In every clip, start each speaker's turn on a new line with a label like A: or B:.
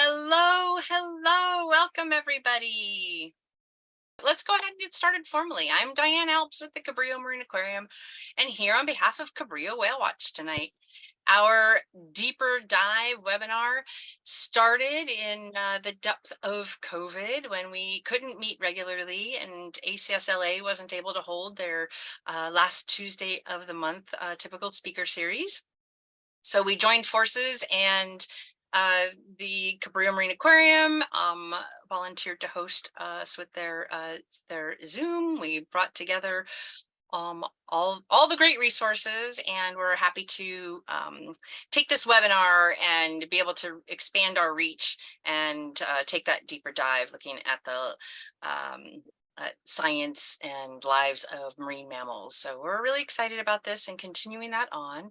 A: Hello, hello, welcome everybody. Let's go ahead and get started formally. I'm Diane Alps with the Cabrillo Marine Aquarium, and here on behalf of Cabrillo Whale Watch tonight. Our deeper dive webinar started in the depth of COVID when we couldn't meet regularly and ACSLA wasn't able to hold their last Tuesday of the month typical speaker series. So we joined forces and the Cabrillo Marine Aquarium volunteered to host us with their Zoom. We brought together all the great resources, and we're happy to take this webinar and be able to expand our reach and take that deeper dive looking at the science and lives of marine mammals. So we're really excited about this and continuing that on.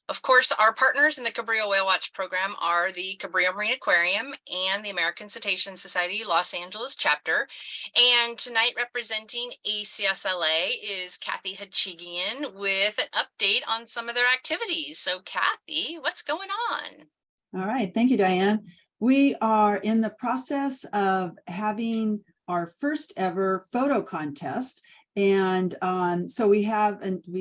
A: Of course, our partners in the Cabrillo Whale Watch program are the Cabrillo Marine Aquarium and the American Cetacean Society Los Angeles chapter. And tonight, representing ACSLA is Kathy Hachigian with an update on some of their activities. So Kathy, what's going on?
B: All right, thank you, Diane. We are in the process of having our first ever photo contest. And so we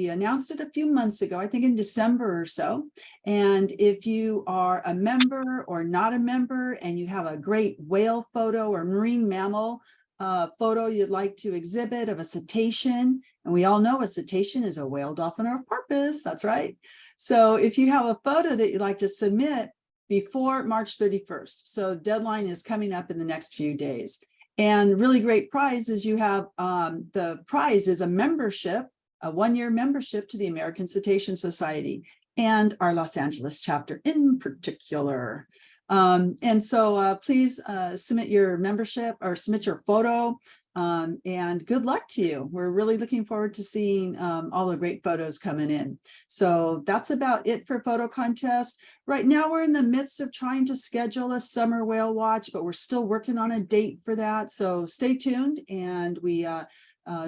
B: announced it a few months ago, I think in December or so. And if you are a member or not a member and you have a great whale photo or marine mammal photo you'd like to exhibit of a cetacean, and we all know a cetacean is a whale, dolphin, or porpoise, that's right. So if you have a photo that you'd like to submit before March 31st, so deadline is coming up in the next few days. And really great prize is you have, the prize is a membership, a one-year membership to the American Cetacean Society and our Los Angeles chapter in particular. And so please submit your membership or submit your photo, and good luck to you. We're really looking forward to seeing all the great photos coming in. So that's about it for photo contest. Right now, we're in the midst of trying to schedule a summer whale watch, but we're still working on a date for that. So stay tuned, and we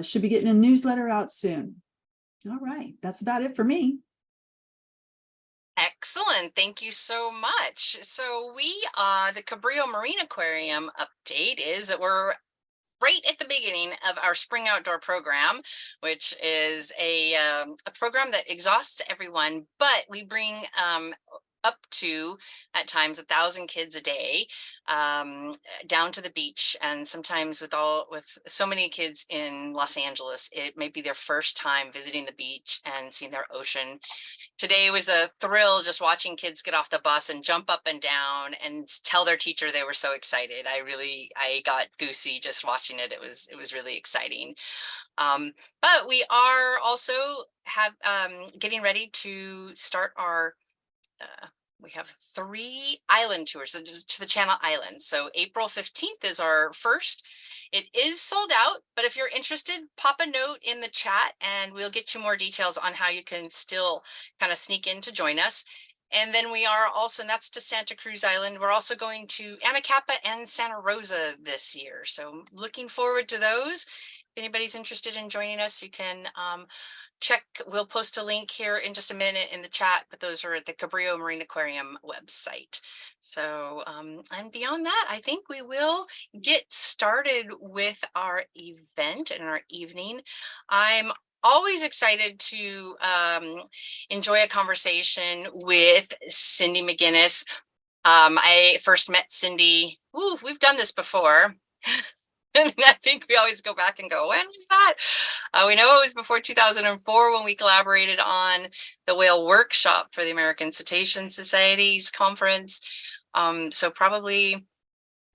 B: should be getting a newsletter out soon. All right, that's about it for me.
A: Excellent. Thank you so much. So the Cabrillo Marine Aquarium update is that we're right at the beginning of our spring outdoor program, which is a program that exhausts everyone, but we bring up to at times 1,000 kids a day down to the beach. And sometimes with so many kids in Los Angeles, it may be their first time visiting the beach and seeing their ocean. Today was a thrill just watching kids get off the bus and jump up and down and tell their teacher they were so excited. I got goosey just watching it. It was really exciting. But we are also getting ready to start our we have 3 island tours to the Channel Islands. So April 15th is our first. It is sold out, but if you're interested, pop a note in the chat and we'll get you more details on how you can still kind of sneak in to join us. And then we are also, and that's to Santa Cruz Island. We're also going to Anacapa and Santa Rosa this year. So looking forward to those. If anybody's interested in joining us, you can check. We'll post a link here in just a minute in the chat, but those are at the Cabrillo Marine Aquarium website. So and beyond that, I think we will get started with our event and our evening. I'm always excited to enjoy a conversation with Cynde McInnis. I first met Cynde, we've done this before. And I think we always go back and go, when was that? We know it was before 2004 when we collaborated on the whale workshop for the American Cetacean Society's conference. So probably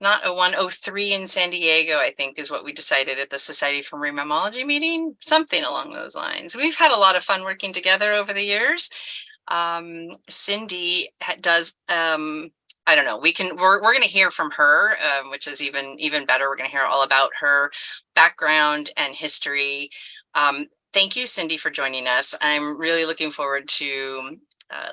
A: not 0103 in San Diego, I think, is what we decided at the Society for Marine Mammalogy meeting, something along those lines. We've had a lot of fun working together over the years. Cynde does, I don't know, we're going to hear from her, which is even better. We're going to hear all about her background and history. Thank you, Cynde, for joining us. I'm really looking forward to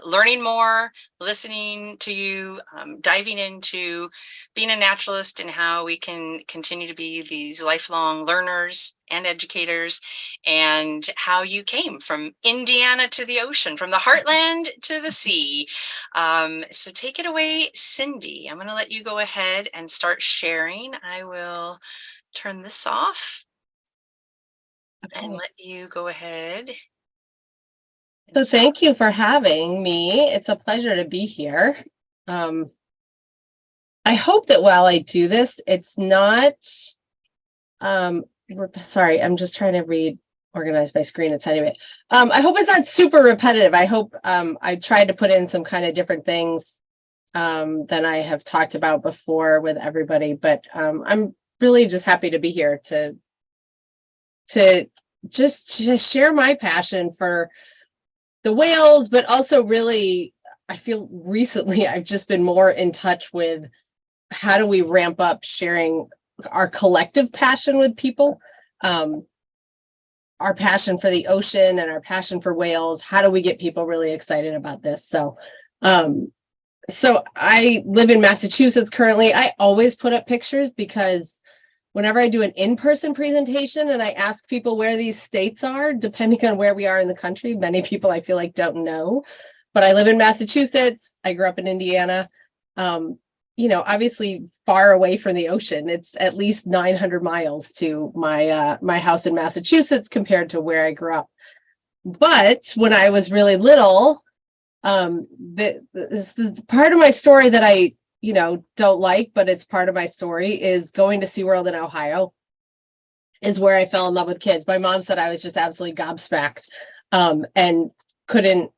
A: learning more, listening to you, diving into being a naturalist and how we can continue to be these lifelong learners and educators, and how you came from Indiana to the ocean, from the heartland to the sea. So take it away, Cynde. I'm going to let you go ahead and start sharing. I will turn this off and let you go ahead.
C: So thank you for having me. It's a pleasure to be here. I hope that while I do this, it's not, sorry, I'm just trying to organize my screen a tiny bit. I hope it's not super repetitive. I hope I tried to put in some kind of different things than I have talked about before with everybody, but I'm really just happy to be here to just share my passion for the whales, but also really, I feel recently I've just been more in touch with how do we ramp up sharing our collective passion with people, our passion for the ocean and our passion for whales. How do we get people really excited about this? So I live in Massachusetts currently. I always put up pictures because whenever I do an in-person presentation and I ask people where these states are, depending on where we are in the country, many people I feel like don't know, but I live in Massachusetts. I grew up in Indiana, obviously far away from the ocean. It's at least 900 miles to my house in Massachusetts compared to where I grew up. But when I was really little, this part of my story that I don't like, but it's part of my story, is going to SeaWorld in Ohio is where I fell in love with kids. My mom said I was just absolutely gobsmacked and couldn't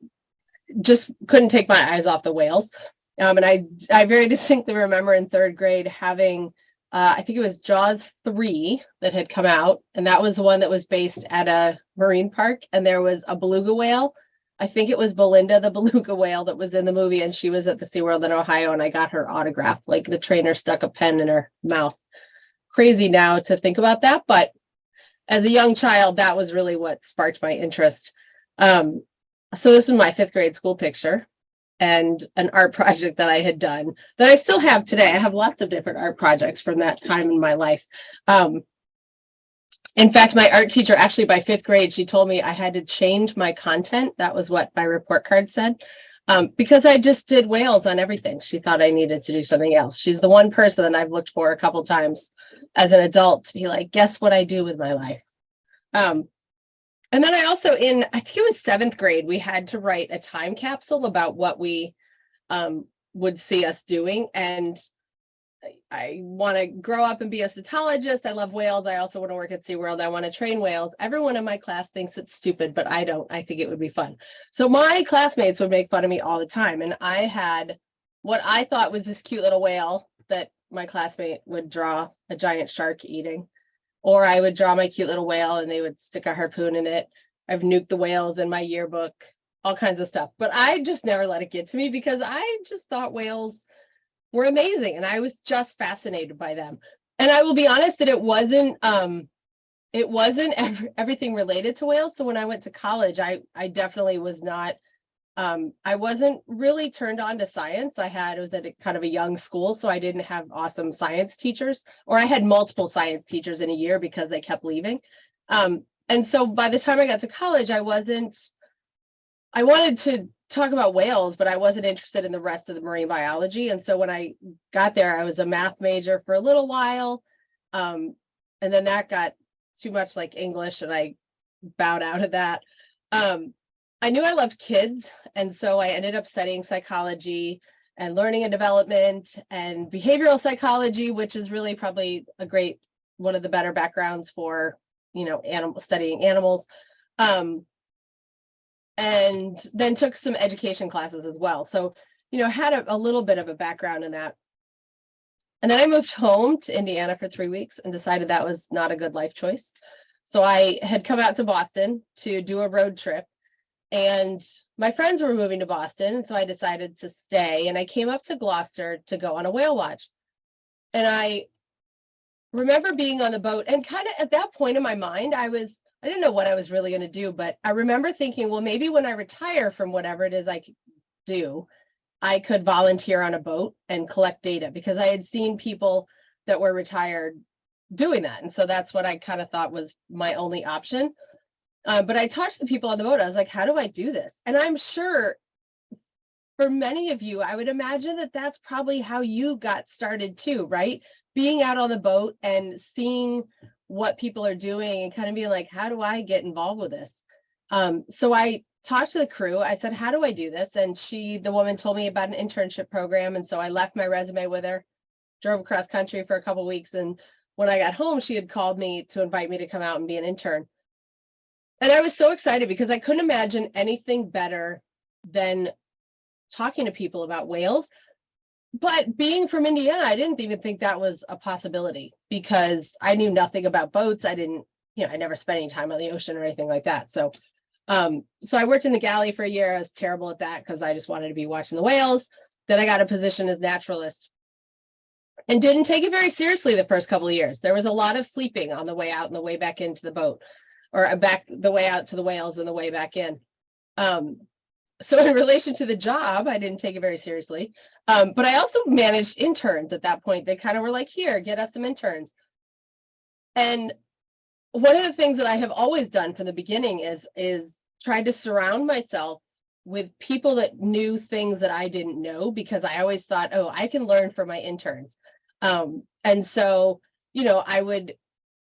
C: take my eyes off the whales. And I very distinctly remember in third grade having, I think it was Jaws 3 that had come out. And that was the one that was based at a marine park. And there was a beluga whale. I think it was Belinda, the beluga whale, that was in the movie, and she was at the SeaWorld in Ohio, and I got her autograph. Like, the trainer stuck a pen in her mouth. Crazy now to think about that, but as a young child, that was really what sparked my interest. So this is my 5th grade school picture and an art project that I had done that I still have today. I have lots of different art projects from that time in my life. In fact, my art teacher, actually by 5th grade, she told me I had to change my content. That was what my report card said, because I just did whales on everything. She thought I needed to do something else. She's the one person that I've looked for a couple times as an adult to be like, guess what I do with my life? And then I also, I think it was 7th grade, we had to write a time capsule about what we would see us doing. And I want to grow up and be a cetologist. I love whales. I also want to work at SeaWorld. I want to train whales. Everyone in my class thinks it's stupid, but I don't. I think it would be fun. So my classmates would make fun of me all the time. And I had what I thought was this cute little whale that my classmate would draw a giant shark eating. Or I would draw my cute little whale and they would stick a harpoon in it. I've nuked the whales in my yearbook, all kinds of stuff. But I just never let it get to me because I just thought whales were amazing and I was just fascinated by them. And I will be honest that it wasn't everything related to whales. So when I went to college, I definitely was not, I wasn't really turned on to science. It was at kind of a young school, so I didn't have awesome science teachers, or I had multiple science teachers in a year because they kept leaving. And so by the time I got to college, I wanted to talk about whales, but I wasn't interested in the rest of the marine biology. And so when I got there, I was a math major for a little while. And then that got too much like English and I bowed out of that. I knew I loved kids. And so I ended up studying psychology and learning and development and behavioral psychology, which is really probably one of the better backgrounds for, studying animals. And then took some education classes as well. So, had a little bit of a background in that. And then I moved home to Indiana for 3 weeks and decided that was not a good life choice. So I had come out to Boston to do a road trip and my friends were moving to Boston. And so I decided to stay and I came up to Gloucester to go on a whale watch. And I remember being on the boat and kind of at that point in my mind, I didn't know what I was really going to do, but I remember thinking, well, maybe when I retire from whatever it is I do, I could volunteer on a boat and collect data, because I had seen people that were retired doing that. And so that's what I kind of thought was my only option. But I talked to the people on the boat. I was like, how do I do this? And I'm sure for many of you, I would imagine that that's probably how you got started too, right? Being out on the boat and seeing what people are doing and kind of being like, how do I get involved with this? So I talked to the crew. I said, how do I do this? And the woman told me about an internship program. And so I left my resume with her, drove across country for a couple of weeks. And when I got home, she had called me to invite me to come out and be an intern. And I was so excited because I couldn't imagine anything better than talking to people about whales. But being from Indiana, I didn't even think that was a possibility, because I knew nothing about boats. I never spent any time on the ocean or anything like that. So I worked in the galley for a year. I was terrible at that because I just wanted to be watching the whales. Then I got a position as naturalist and didn't take it very seriously the first couple of years. There was a lot of sleeping on the way out and the way back into the boat, or back the way out to the whales and the way back in. So in relation to the job, I didn't take it very seriously. But I also managed interns at that point. They kind of were like, here, get us some interns. And one of the things that I have always done from the beginning is try to surround myself with people that knew things that I didn't know, because I always thought, oh, I can learn from my interns. And so, I would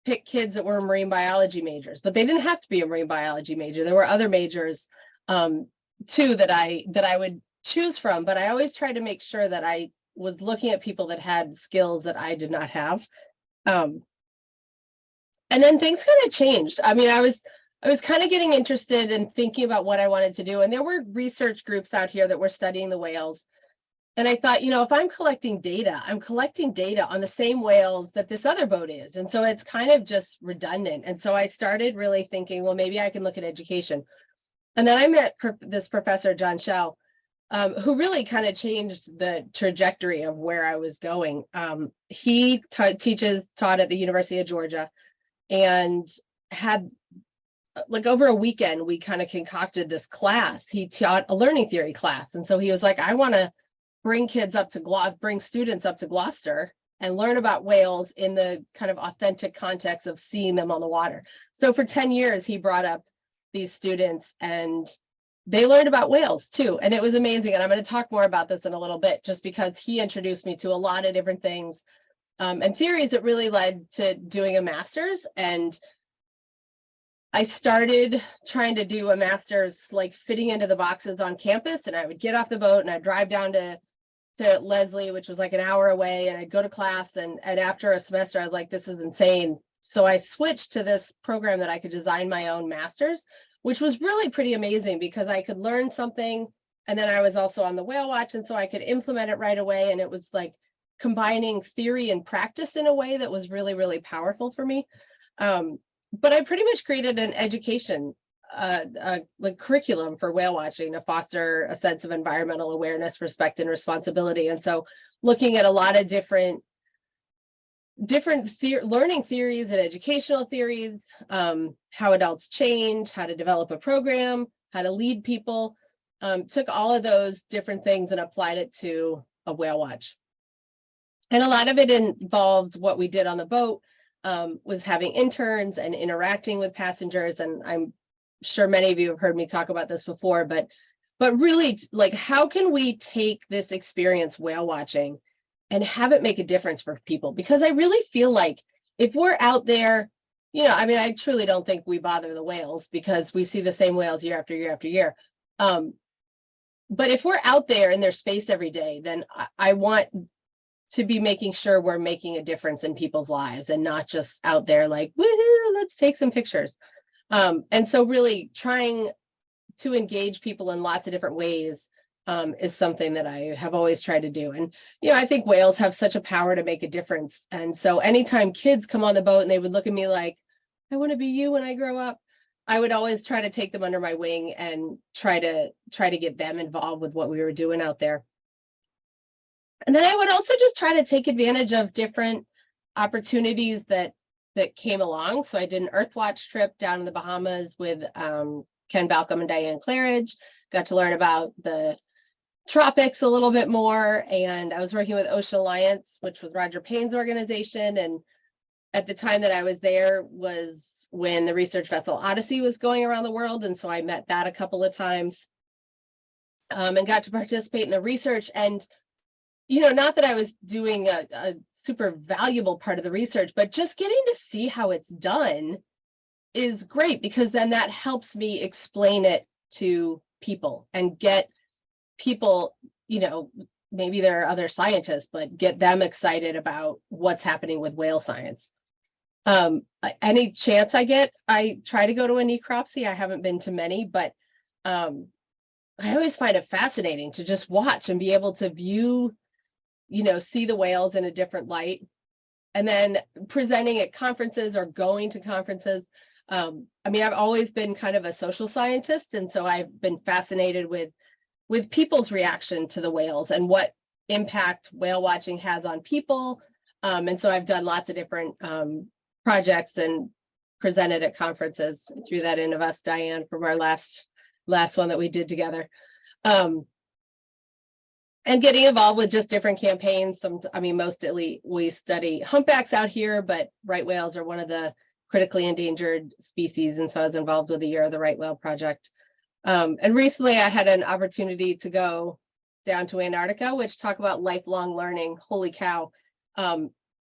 C: pick kids that were marine biology majors, but they didn't have to be a marine biology major. There were other majors too that I would choose from, but I always tried to make sure that I was looking at people that had skills that I did not have. And then things kind of changed. I mean, I was kind of getting interested in thinking about what I wanted to do. And there were research groups out here that were studying the whales. And I thought, if I'm collecting data on the same whales that this other boat is. And so it's kind of just redundant. And so I started really thinking, well, maybe I can look at education. And then I met this professor, John Schell, who really kind of changed the trajectory of where I was going. He taught at the University of Georgia, and had over a weekend, we kind of concocted this class. He taught a learning theory class. And so he was like, I want to bring students up to Gloucester and learn about whales in the kind of authentic context of seeing them on the water. So for 10 years, he brought up these students and they learned about whales too. And it was amazing. And I'm going to talk more about this in a little bit, just because he introduced me to a lot of different things and theories that really led to doing a master's. And I started trying to do a master's, like fitting into the boxes on campus. And I would get off the boat and I'd drive down to Leslie, which was like an hour away, and I'd go to class. And after a semester, I was like, this is insane. So I switched to this program that I could design my own master's, which was really pretty amazing, because I could learn something. And then I was also on the whale watch. And so I could implement it right away. And it was like combining theory and practice in a way that was really, really powerful for me. But I pretty much created an education like curriculum for whale watching to foster a sense of environmental awareness, respect, and responsibility. And so looking at a lot of different learning theories and educational theories, how adults change, how to develop a program, how to lead people, took all of those different things and applied it to a whale watch. And a lot of it involved what we did on the boat, was having interns and interacting with passengers. And I'm sure many of you have heard me talk about this before, but really, like, how can we take this experience whale watching and have it make a difference for people? Because I really feel like if we're out there, I truly don't think we bother the whales, because we see the same whales year after year after year. But if we're out there in their space every day, then I want to be making sure we're making a difference in people's lives, and not just out there like, woohoo, let's take some pictures. And so really trying to engage people in lots of different ways is something that I have always tried to do. And, I think whales have such a power to make a difference. And so anytime kids come on the boat and they would look at me like, I want to be you when I grow up, I would always try to take them under my wing and try to get them involved with what we were doing out there. And then I would also just try to take advantage of different opportunities that came along. So I did an Earthwatch trip down in the Bahamas with Ken Balcom and Diane Claridge. Got to learn about the tropics a little bit more. And I was working with Ocean Alliance, which was Roger Payne's organization. And at the time that I was there was when the research vessel Odyssey was going around the world. And so I met that a couple of times and got to participate in the research. And, you know, not that I was doing a super valuable part of the research, but just getting to see how it's done is great, because then that helps me explain it to people and get people, you know, maybe there are other scientists, but get them excited about what's happening with whale science. Any chance I get, I try to go to a necropsy. I haven't been to many, but I always find it fascinating to just watch and be able to view, you know, see the whales in a different light, and then presenting at conferences or going to conferences. I mean, I've always been kind of a social scientist, and so I've been fascinated with people's reaction to the whales and what impact whale watching has on people. And so I've done lots of different projects and presented at conferences. Threw that in of us, Diane, from our last one that we did together. And getting involved with just different campaigns. I mean, mostly we study humpbacks out here, but right whales are one of the critically endangered species. And so I was involved with the Year of the Right Whale project. And recently I had an opportunity to go down to Antarctica, which talk about lifelong learning. Holy cow.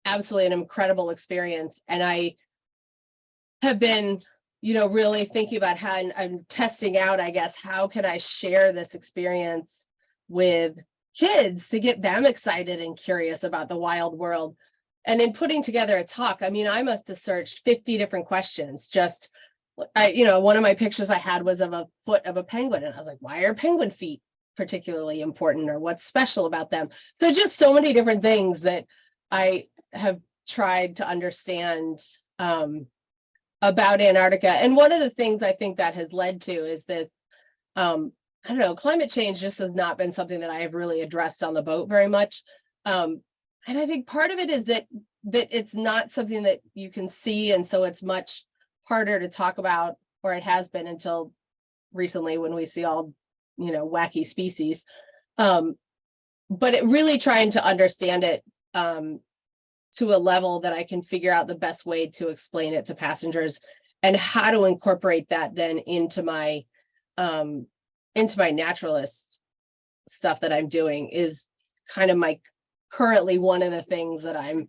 C: Absolutely an incredible experience. And I have been, you know, really thinking about how I'm testing out, I guess, how can I share this experience with kids to get them excited and curious about the wild world. And in putting together a talk, I mean, I must have searched 50 different questions. Just, you know, one of my pictures I had was of a foot of a penguin. And I was like, why are penguin feet particularly important, or what's special about them? So just so many different things that I have tried to understand about Antarctica. And one of the things I think that has led to is this, I don't know, climate change just has not been something that I have really addressed on the boat very much. And I think part of it is that it's not something that you can see. And so it's much harder to talk about, or it has been until recently when we see all, you know, wacky species. But it really trying to understand it to a level that I can figure out the best way to explain it to passengers, and how to incorporate that then into my naturalist stuff that I'm doing is kind of currently one of the things that I'm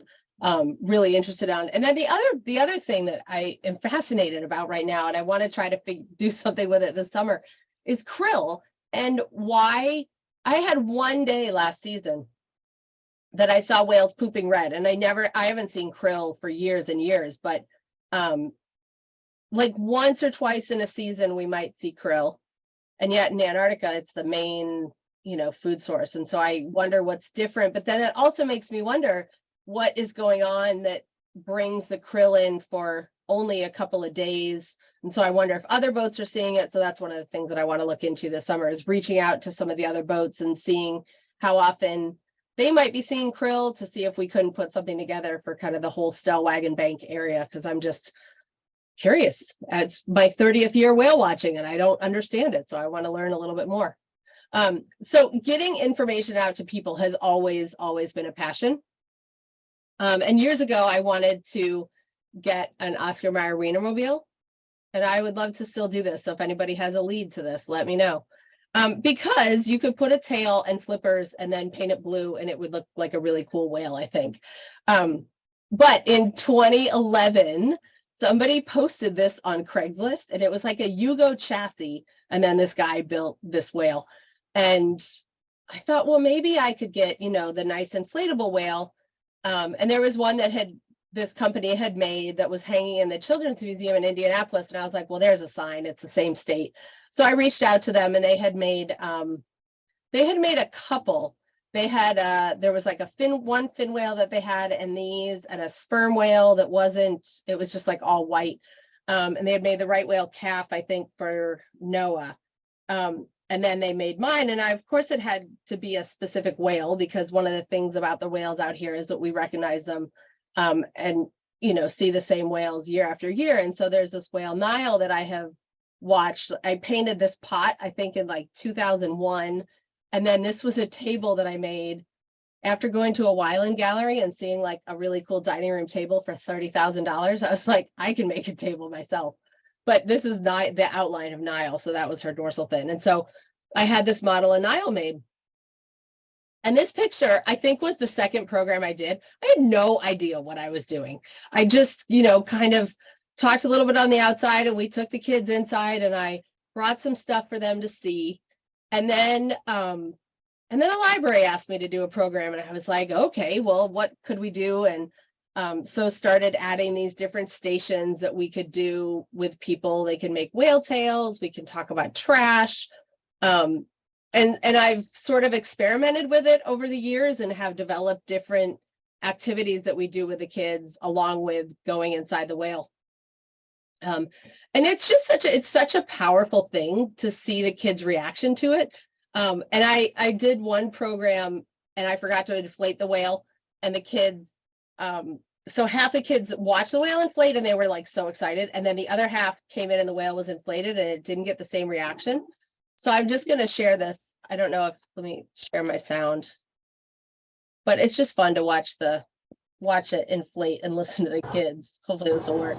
C: really interested on. And then the other thing that I am fascinated about right now, and I want to try to do something with it this summer, is krill. And why I had one day last season that I saw whales pooping red, and I haven't seen krill for years and years, but like once or twice in a season we might see krill, and yet in Antarctica it's the main, you know, food source. And so I wonder what's different, but then it also makes me wonder what is going on that brings the krill in for only a couple of days. And so I wonder if other boats are seeing it. So that's one of the things that I want to look into this summer, is reaching out to some of the other boats and seeing how often they might be seeing krill, to see if we couldn't put something together for kind of the whole Stellwagen Bank area, because I'm just curious. It's my 30th year whale watching and I don't understand it, so I want to learn a little bit more. So getting information out to people has always been a passion. And years ago I wanted to get an Oscar Mayer WhaleMobile, and I would love to still do this. So if anybody has a lead to this, let me know. Because you could put a tail and flippers and then paint it blue and it would look like a really cool whale, I think. But in 2011, somebody posted this on Craigslist, and it was like a Yugo chassis. And then this guy built this whale. And I thought, well, maybe I could get, you know, the nice inflatable whale. And there was one that this company had made that was hanging in the Children's Museum in Indianapolis. And I was like, well, there's a sign, it's the same state. So I reached out to them, and they had made a couple. They had, there was like one fin whale that they had, and a sperm whale that wasn't, it was just like all white. And they had made the right whale calf, I think, for Noah. And then they made mine. And of course it had to be a specific whale, because one of the things about the whales out here is that we recognize them and, you know, see the same whales year after year. And so there's this whale Nile that I have watched. I painted this pot, I think in like 2001. And then this was a table that I made after going to a Wyland gallery and seeing like a really cool dining room table for $30,000. I was like, I can make a table myself. But this is not the outline of Nile. So that was her dorsal fin. And so I had this model of Nile made. And this picture, I think, was the second program I did. I had no idea what I was doing. I just, kind of talked a little bit on the outside, and we took the kids inside, and I brought some stuff for them to see. And then a library asked me to do a program, and I was like, okay, well, what could we do? And so started adding these different stations that we could do with people. They can make whale tails. We can talk about trash. And I've sort of experimented with it over the years and have developed different activities that we do with the kids along with going inside the whale. And it's just such a powerful thing to see the kids' reaction to it. And I did one program and I forgot to inflate the whale, and the kids, so half the kids watched the whale inflate and they were like so excited. And then the other half came in and the whale was inflated and it didn't get the same reaction. So I'm just going to share this. I don't know if, let me share my sound, but it's just fun to watch it inflate and listen to the kids. Hopefully this will work.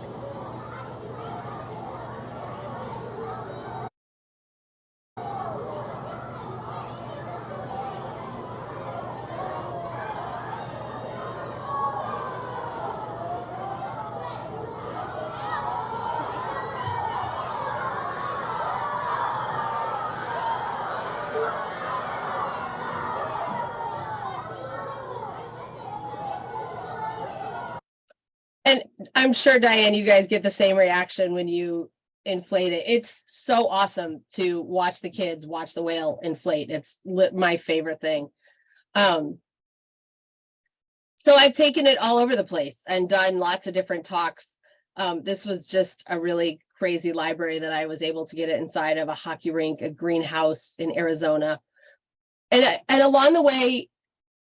C: And I'm sure, Diane, you guys get the same reaction when you inflate it. It's so awesome to watch the kids watch the whale inflate. It's my favorite thing. So I've taken it all over the place and done lots of different talks. This was just a really crazy library that I was able to get it inside of, a hockey rink, a greenhouse in Arizona. And along the way,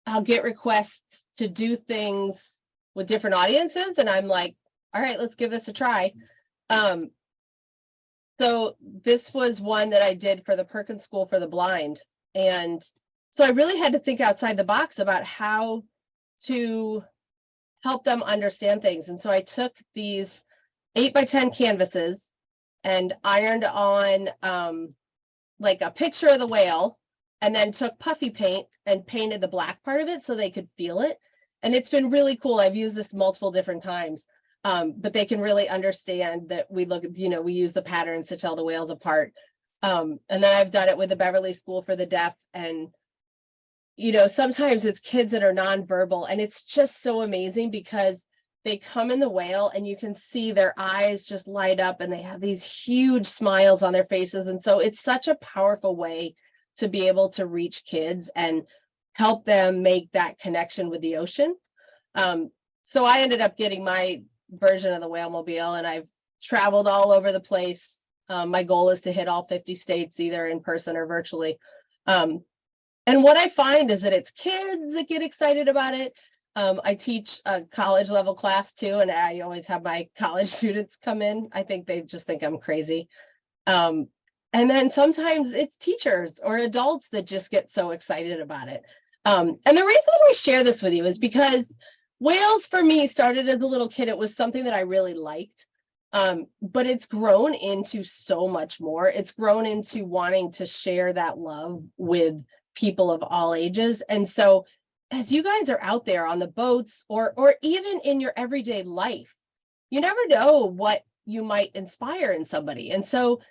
C: I'll get requests to do things with different audiences. And I'm like, all right, let's give this a try. So this was one that I did for the Perkins School for the Blind. And so I really had to think outside the box about how to help them understand things. And so I took these 8x10 canvases and ironed on like a picture of the whale, and then took puffy paint and painted the black part of it so they could feel it. And it's been really cool. I've used this multiple different times, but they can really understand that we we use the patterns to tell the whales apart. And then I've done it with the Beverly School for the Deaf. And, sometimes it's kids that are nonverbal, and it's just so amazing because they come in the whale and you can see their eyes just light up and they have these huge smiles on their faces. And so it's such a powerful way to be able to reach kids and help them make that connection with the ocean. So I ended up getting my version of the WhaleMobile, and I've traveled all over the place. My goal is to hit all 50 states, either in person or virtually. And what I find is that it's kids that get excited about it. I teach a college level class too, and I always have my college students come in. I think they just think I'm crazy. And then sometimes it's teachers or adults that just get so excited about it. And the reason that I share this with you is because whales for me started as a little kid. It was something that I really liked, but it's grown into so much more. It's grown into wanting to share that love with people of all ages. And so as you guys are out there on the boats or even in your everyday life, you never know what you might inspire in somebody. And so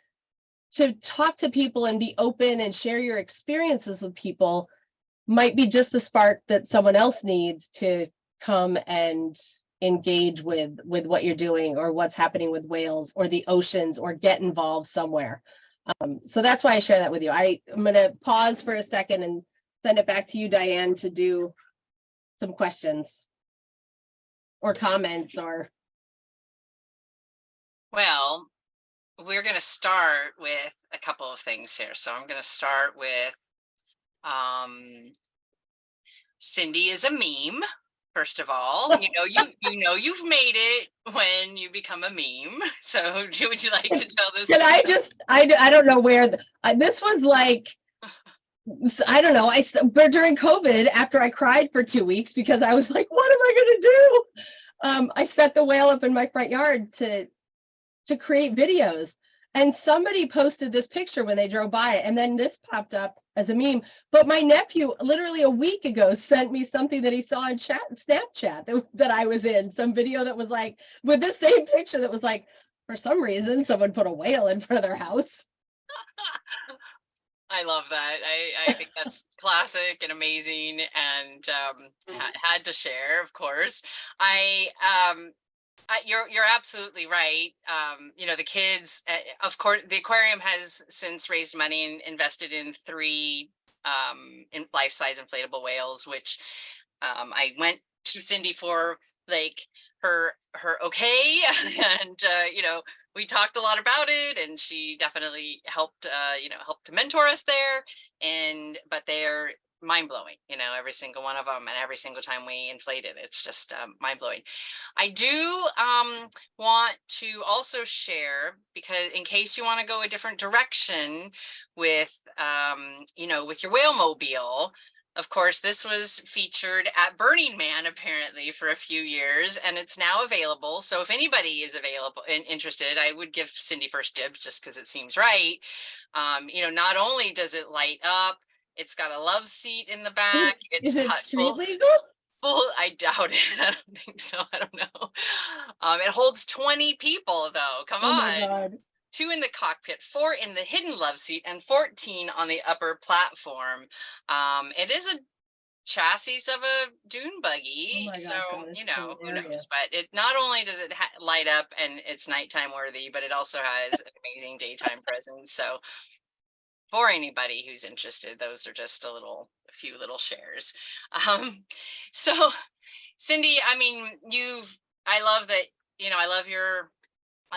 C: to talk to people and be open and share your experiences with people might be just the spark that someone else needs to come and engage with what you're doing or what's happening with whales or the oceans or get involved somewhere. So that's why I share that with you. I'm going to pause for a second and send it back to you, Diane, to do some questions or comments or.
A: Well, we're going to start with a couple of things here. So I'm going to start with Cynde is a meme. First of all, you've made it when you become a meme. So would you like to tell this?
C: I don't know where this was like So I don't know. But during COVID, after I cried for 2 weeks because I was like, what am I going to do? I set the whale up in my front yard to create videos. And somebody posted this picture when they drove by it. And then this popped up as a meme. But my nephew, literally a week ago, sent me something that he saw in Snapchat that I was in, some video that was like, with the same picture that was like, for some reason, someone put a whale in front of their house.
A: I love that. I think that's classic and amazing, and had to share, of course. You're absolutely right. You know, the kids, of course, the aquarium has since raised money and invested in 3 in life-size inflatable whales, which I went to Cynde for, like, her okay, and you know, we talked a lot about it, and she definitely helped you know, helped to mentor us there. And but they're mind-blowing, you know, every single one of them, and every single time we inflate it, it's just mind-blowing. I do want to also share, because in case you want to go a different direction with you know, with your WhaleMobile. Of course, this was featured at Burning Man apparently for a few years, and it's now available. So if anybody is available and interested, I would give Cynde first dibs just because it seems right. You know, not only does it light up, it's got a love seat in the back. It's
C: Is it
A: got
C: street legal?
A: I doubt it. I don't think so. I don't know. It holds 20 people though. Come
C: Oh my
A: on.
C: God.
A: 2 in the cockpit, 4 in the hidden love seat, and 14 on the upper platform. It is a chassis of a dune buggy,
C: Oh my
A: so
C: gosh, that is
A: you know, who knows.
C: hilarious.
A: But it not only does it light up and it's nighttime worthy, but it also has an amazing daytime presence. So for anybody who's interested, those are just a few little shares. So Cynde, I mean, I love that, you know, I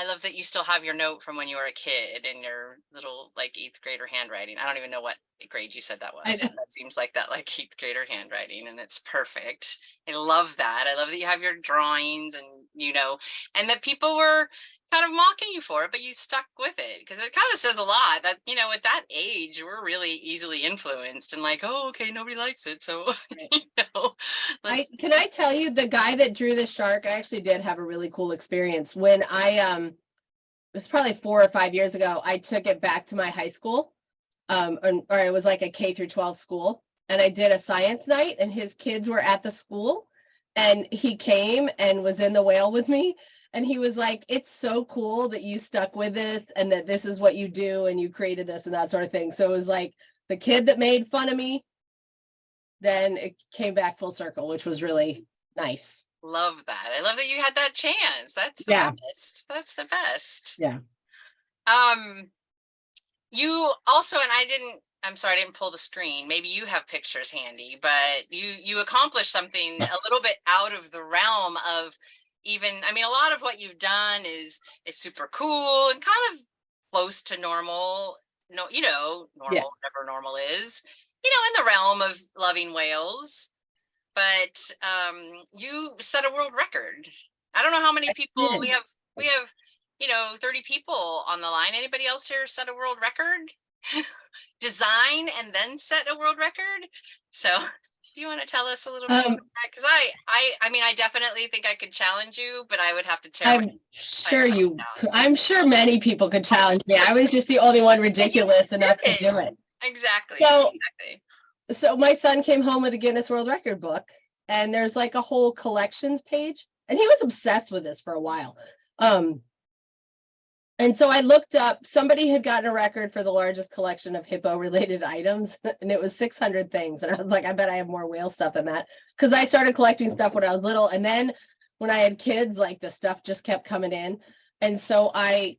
A: love that you still have your note from when you were a kid and your little, like, 8th grader handwriting. I don't even know what grade you said that was, but that seems like that, like, 8th grader handwriting, and it's perfect. I love that. I love that you have your drawings, and you know, and that people were kind of mocking you for it, but you stuck with it, because it kind of says a lot that, you know, at that age, we're really easily influenced and like, oh, okay, nobody likes it, so you know,
C: Can I tell you, the guy that drew the shark, I actually did have a really cool experience when it was probably 4 or 5 years ago. I took it back to my high school, or it was like a K through 12 school, and I did a science night, and his kids were at the school, and he came and was in the whale with me, and he was like, it's so cool that you stuck with this and that this is what you do and you created this and that sort of thing. So it was like the kid that made fun of me, then it came back full circle, which was really nice.
A: Love that. I love that you had that chance. That's the best. That's the best.
C: Yeah.
A: You also, and I'm sorry, I didn't pull the screen. Maybe you have pictures handy, but you accomplished something a little bit out of the realm of even, I mean, a lot of what you've done is super cool and kind of close to normal, no, you know, normal, whatever normal is, you know, in the realm of loving whales. But you set a world record. I don't know how many people we have, you know, 30 people on the line. Anybody else here set a world record? Design and then set a world record? So do you want to tell us a little bit about that? Because I mean, I definitely think I could challenge you, but I would have to tear
C: I'm sure many people could challenge me. I was just the only one ridiculous enough to do it.
A: Exactly.
C: So my son came home with a Guinness World Record book, and there's like a whole collections page, and he was obsessed with this for a while. And so I looked up, somebody had gotten a record for the largest collection of hippo related items, and it was 600 things. And I was like, I bet I have more whale stuff than that. Because I started collecting stuff when I was little. And then when I had kids, like the stuff just kept coming in. And so I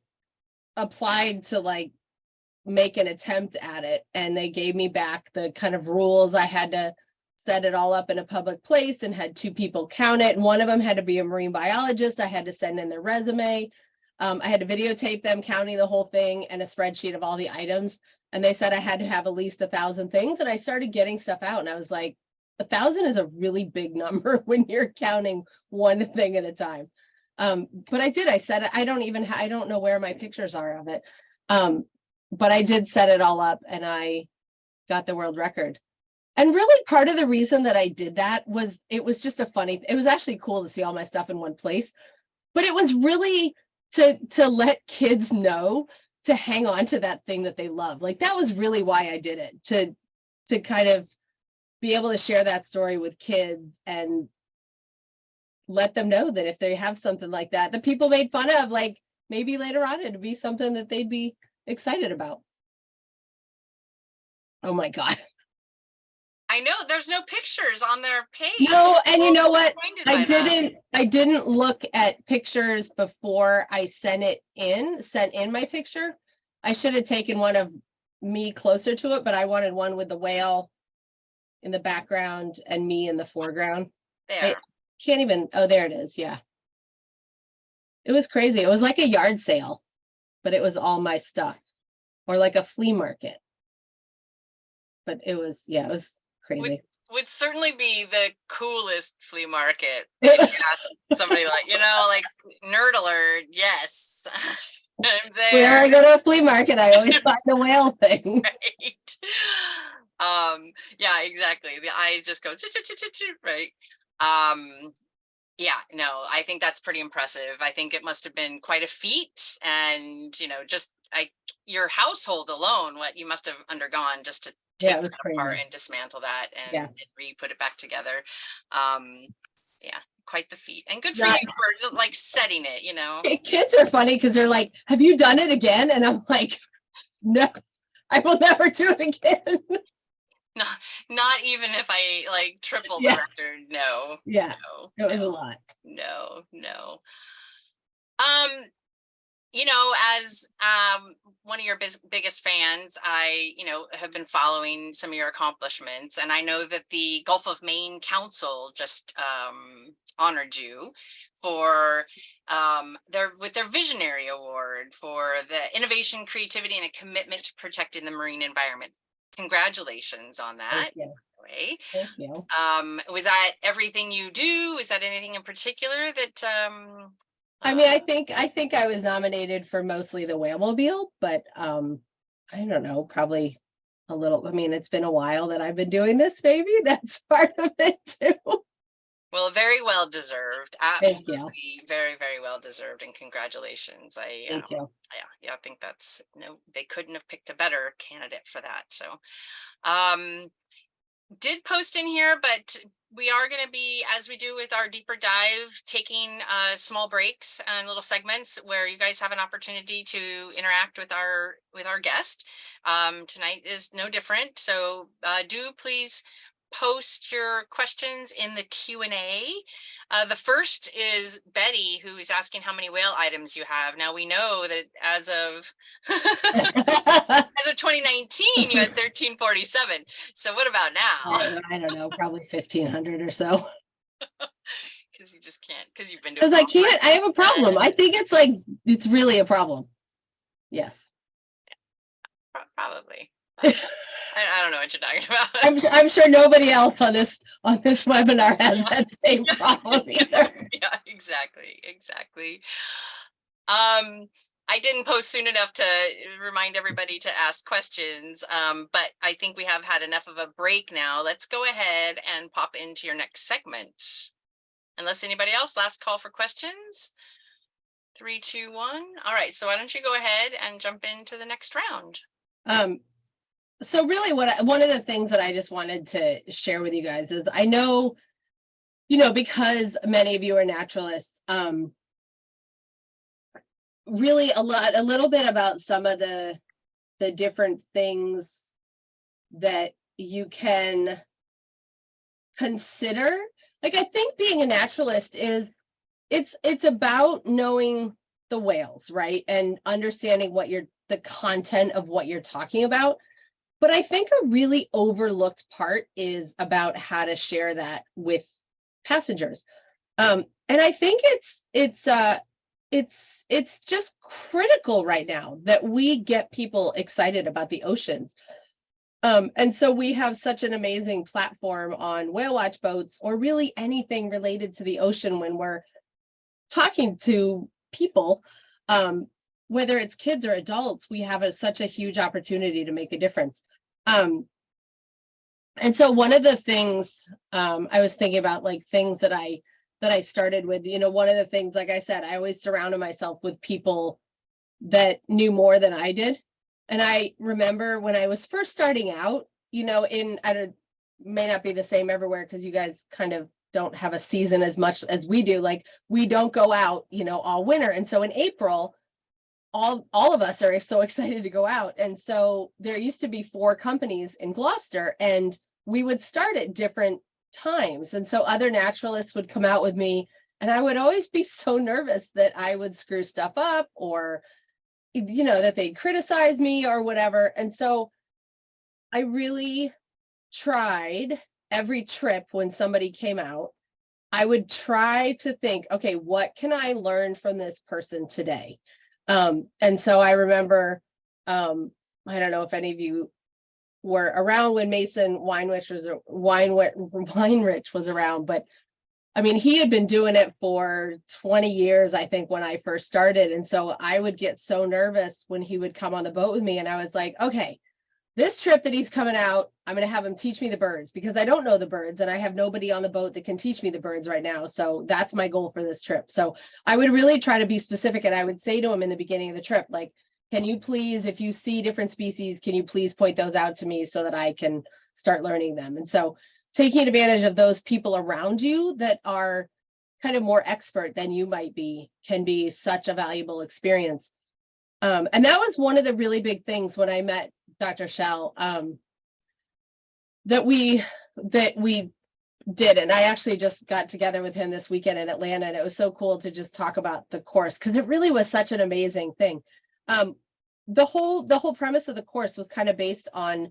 C: applied to like make an attempt at it. And they gave me back the kind of rules. I had to set it all up in a public place and had 2 people count it. And one of them had to be a marine biologist. I had to send in their resume. I had to videotape them counting the whole thing and a spreadsheet of all the items. And they said I had to have at least 1,000 things. And I started getting stuff out, and I was like, 1,000 is a really big number when you're counting one thing at a time. But I did, I said, I don't know where my pictures are of it. But I did set it all up, and I got the world record. And really part of the reason that I did that was it was just a funny, it was actually cool to see all my stuff in one place, but it was really to let kids know to hang on to that thing that they love. Like that was really why I did it, to kind of be able to share that story with kids and let them know that if they have something like that that people made fun of, like maybe later on it'd be something that they'd be excited about. Oh my God.
A: I know there's no pictures on their page.
C: No, and you know what?
A: I
C: I didn't look at pictures before I sent in my picture. I should have taken one of me closer to it, but I wanted one with the whale in the background and me in the foreground.
A: There.
C: I can't even, oh, there it is. Yeah. It was crazy. It was like a yard sale, but it was all my stuff, or like a flea market. But it was, yeah, it was crazy.
A: Would certainly be the coolest flea market if you ask somebody like, like Nerd Alert, yes. I'm there.
C: Whenever I go to a flea market, I always find the whale thing.
A: Right. Yeah, exactly. The eyes just go right. Yeah, no, I think that's pretty impressive. I think it must have been quite a feat, and just your household alone, what you must have undergone just to take
C: it was
A: that
C: crazy.
A: apart and dismantle that and re-put it back together. Yeah, quite the feat, and good for you for like setting it.
C: Kids are funny because they're like, have you done it again? And I'm like, no, I will never do it again.
A: Not even if I like triple the record. No.
C: Yeah.
A: No,
C: it was a lot.
A: No. As one of your biggest fans, I have been following some of your accomplishments, and I know that the Gulf of Maine Council just honored you for their Visionary Award for the innovation, creativity, and a commitment to protecting the marine environment. Congratulations on that.
C: Thank you.
A: Was that everything you do? Is that anything in particular that
C: I mean, I think I was nominated for mostly the WhaleMobile, but I don't know, probably a little. I mean, it's been a while that I've been doing this. Maybe that's part of it too.
A: Well, very well deserved. Absolutely, very, very well deserved, and congratulations.
C: Thank you.
A: Yeah, I think that's they couldn't have picked a better candidate for that. So, did post in here, but we are going to be, as we do with our deeper dive, taking small breaks and little segments where you guys have an opportunity to interact with our guest. Tonight is no different, so do please post your questions in the Q&A. The first is Betty, who is asking how many whale items you have. Now we know that as of 2019, you had 1347. So what about now?
C: I don't know, probably 1,500 or so.
A: Because you just can't, because you've been doing.
C: Because I can't. I have a problem. I think it's really a problem. Yes.
A: Probably. I don't know what you're talking about.
C: I'm sure nobody else on this webinar has that same problem either.
A: Yeah, exactly. I didn't post soon enough to remind everybody to ask questions, but I think we have had enough of a break now. Let's go ahead and pop into your next segment. Unless anybody else, last call for questions. 3, 2, 1. All right, so why don't you go ahead and jump into the next round?
C: So really one of the things that I just wanted to share with you guys is I know, because many of you are naturalists, really a little bit about some of the different things that you can consider. Like, I think being a naturalist it's about knowing the whales, right? And understanding the content of what you're talking about. But I think a really overlooked part is about how to share that with passengers. And I think it's just critical right now that we get people excited about the oceans. And so we have such an amazing platform on whale watch boats, or really anything related to the ocean when we're talking to people, whether it's kids or adults. We have such a huge opportunity to make a difference. And so one of the things I was thinking about, like things that I started with, you know, one of the things, like I said, I always surrounded myself with people that knew more than I did. And I remember when I was first starting out, you know, I don't, may not be the same everywhere because you guys kind of don't have a season as much as we do. Like we don't go out, you know, all winter. And so in April, all of us are so excited to go out. And so there used to be 4 companies in Gloucester, and we would start at different times. And so other naturalists would come out with me, and I would always be so nervous that I would screw stuff up, or, you know, that they'd criticize me or whatever. And so I really tried every trip when somebody came out, I would try to think, okay, what can I learn from this person today? And so I remember, I don't know if any of you were around when Mason Weinrich was around, but I mean, he had been doing it for 20 years, I think, when I first started. And so I would get so nervous when he would come on the boat with me. And I was like, okay, this trip that he's coming out, I'm going to have him teach me the birds, because I don't know the birds and I have nobody on the boat that can teach me the birds right now. So that's my goal for this trip. So I would really try to be specific. And I would say to him in the beginning of the trip, like, can you please, if you see different species, can you please point those out to me so that I can start learning them? And so taking advantage of those people around you that are kind of more expert than you might be can be such a valuable experience. And that was one of the really big things when I met Dr. Shell, that we did. And I actually just got together with him this weekend in Atlanta, and it was so cool to just talk about the course, because it really was such an amazing thing. The whole premise of the course was kind of based on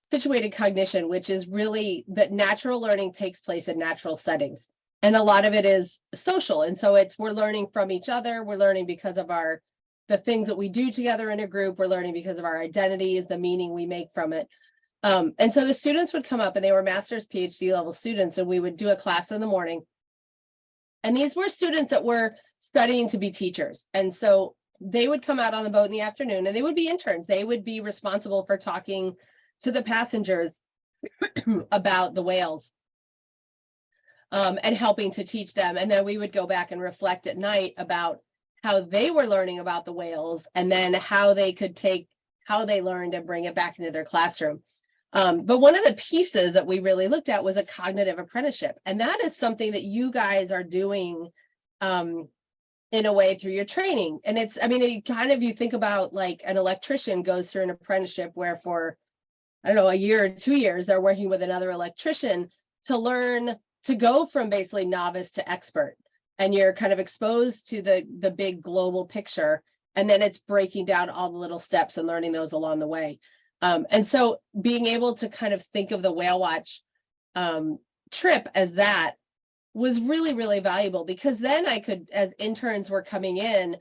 C: situated cognition, which is really that natural learning takes place in natural settings. And a lot of it is social. And so we're learning from each other. We're learning because of the things that we do together in a group. We're learning because of our identities, the meaning we make from it. And so the students would come up, and they were master's PhD level students, and we would do a class in the morning. And these were students that were studying to be teachers. And so they would come out on the boat in the afternoon, and they would be interns. They would be responsible for talking to the passengers about the whales, and helping to teach them. And then we would go back and reflect at night about how they were learning about the whales, and then how they could take how they learned and bring it back into their classroom. But one of the pieces that we really looked at was a cognitive apprenticeship. And that is something that you guys are doing in a way through your training. And it's, I mean, you think about like an electrician goes through an apprenticeship where for, I don't know, a year or 2 years, they're working with another electrician to learn to go from basically novice to expert. And you're kind of exposed to the big global picture. And then it's breaking down all the little steps and learning those along the way. And so being able to kind of think of the whale watch trip as that was really, really valuable, because then I could, as interns were coming in,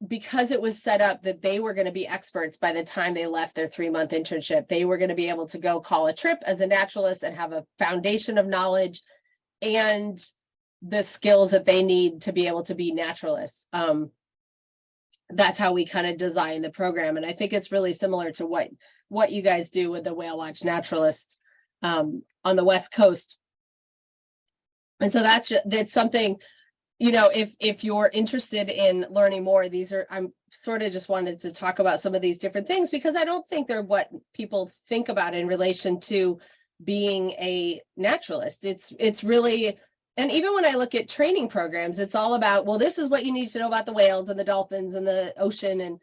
C: because it was set up that they were going to be experts by the time they left their 3-month internship, they were going to be able to go call a trip as a naturalist and have a foundation of knowledge and the skills that they need to be able to be naturalists. That's how we kind of design the program. And I think it's really similar to what you guys do with the Whale Watch Naturalist on the West Coast. And so that's something, you know, if you're interested in learning more, I'm sort of just wanted to talk about some of these different things, because I don't think they're what people think about in relation to being a naturalist. It's really, and even when I look at training programs, it's all about, well, this is what you need to know about the whales and the dolphins and the ocean.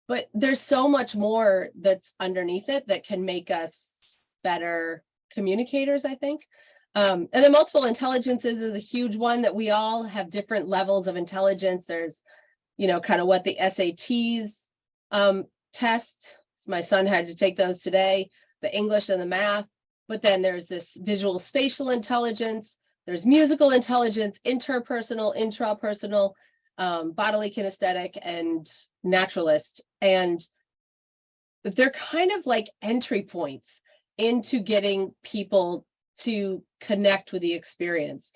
C: But there's so much more that's underneath it that can make us better communicators, I think. And then multiple intelligences is a huge one, that we all have different levels of intelligence. There's, you know, kind of what the SATs test. My son had to take those today, the English and the math. But then there's this visual spatial intelligence. There's musical intelligence, interpersonal, intrapersonal, bodily kinesthetic, and naturalist. And they're kind of like entry points into getting people to connect with the experience.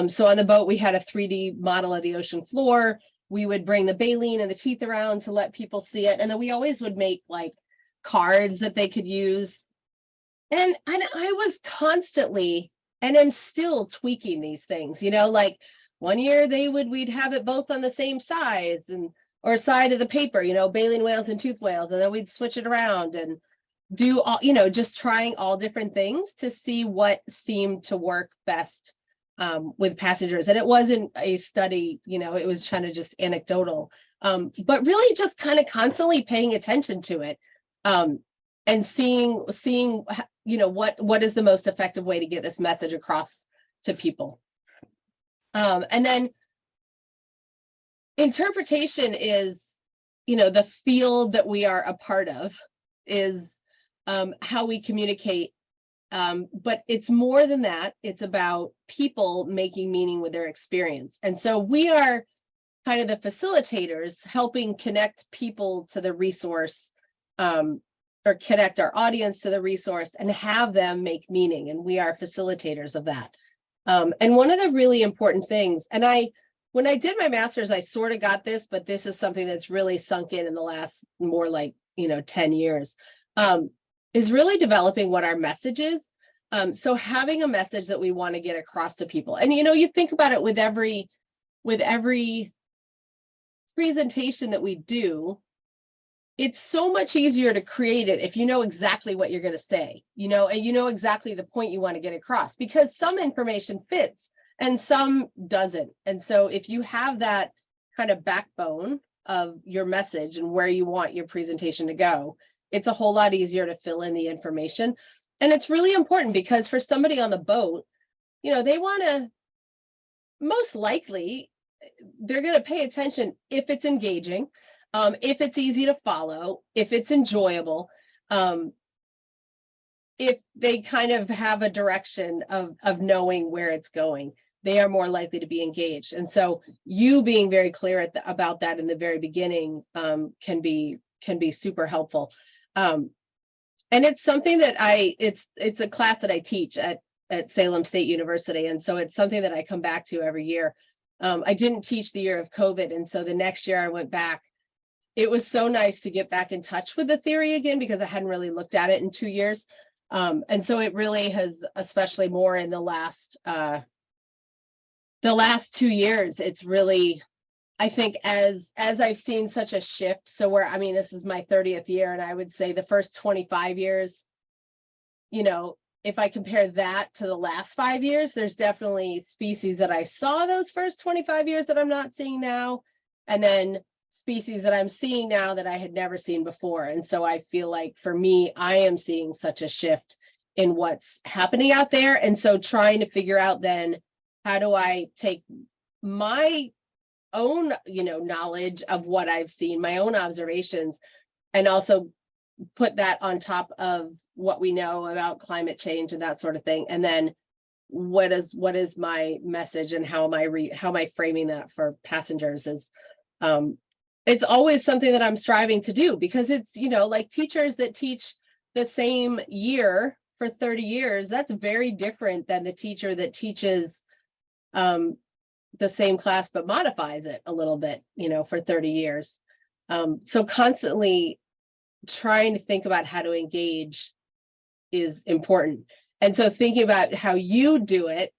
C: So on the boat, we had a 3D model of the ocean floor. We would bring the baleen and the teeth around to let people see it. And then we always would make like cards that they could use And I was constantly, and I'm still tweaking these things, you know, like one year we'd have it both on the same sides and or side of the paper, you know, baleen whales and tooth whales, and then we'd switch it around and do all, you know, just trying all different things to see what seemed to work best with passengers. And it wasn't a study, you know, it was kind of just anecdotal, but really just kind of constantly paying attention to it. And seeing, you know, what is the most effective way to get this message across to people. And then interpretation is, you know, the field that we are a part of is how we communicate. But it's more than that. It's about people making meaning with their experience. And so we are kind of the facilitators helping connect people to the resource, or connect our audience to the resource and have them make meaning. And we are facilitators of that. And one of the really important things, and when I did my master's, I sort of got this, but this is something that's really sunk in the last more like, you know, 10 years, is really developing what our message is. So having a message that we want to get across to people. And, you know, you think about it with every presentation that we do, it's so much easier to create it if you know exactly what you're going to say, you know, and you know exactly the point you want to get across, because some information fits and some doesn't. And so if you have that kind of backbone of your message and where you want your presentation to go, it's a whole lot easier to fill in the information. And it's really important because for somebody on the boat, you know, they want to, most likely, they're going to pay attention if it's engaging, if it's easy to follow, if it's enjoyable, if they kind of have a direction of knowing where it's going, they are more likely to be engaged. And so you being very clear about that in the very beginning can be super helpful. And it's something that it's a class that I teach at Salem State University. And so it's something that I come back to every year. I didn't teach the year of COVID. And so the next year I went back. It was so nice to get back in touch with the theory again, because I hadn't really looked at it in 2 years. And so it really has, especially more in the last 2 years, it's really, I think as I've seen such a shift. So where, I mean, this is my 30th year, and I would say the first 25 years, you know, if I compare that to the last 5 years, there's definitely species that I saw those first 25 years that I'm not seeing now. And then species that I'm seeing now that I had never seen before. And so I feel like for me, I am seeing such a shift in what's happening out there. And so trying to figure out then, how do I take my own, you know, knowledge of what I've seen, my own observations, and also put that on top of what we know about climate change and that sort of thing. And then what is my message, and how am I framing that for passengers is, it's always something that I'm striving to do, because it's, you know, like teachers that teach the same year for 30 years, that's very different than the teacher that teaches the same class but modifies it a little bit, you know, for 30 years. So constantly trying to think about how to engage is important. And so thinking about how you do it,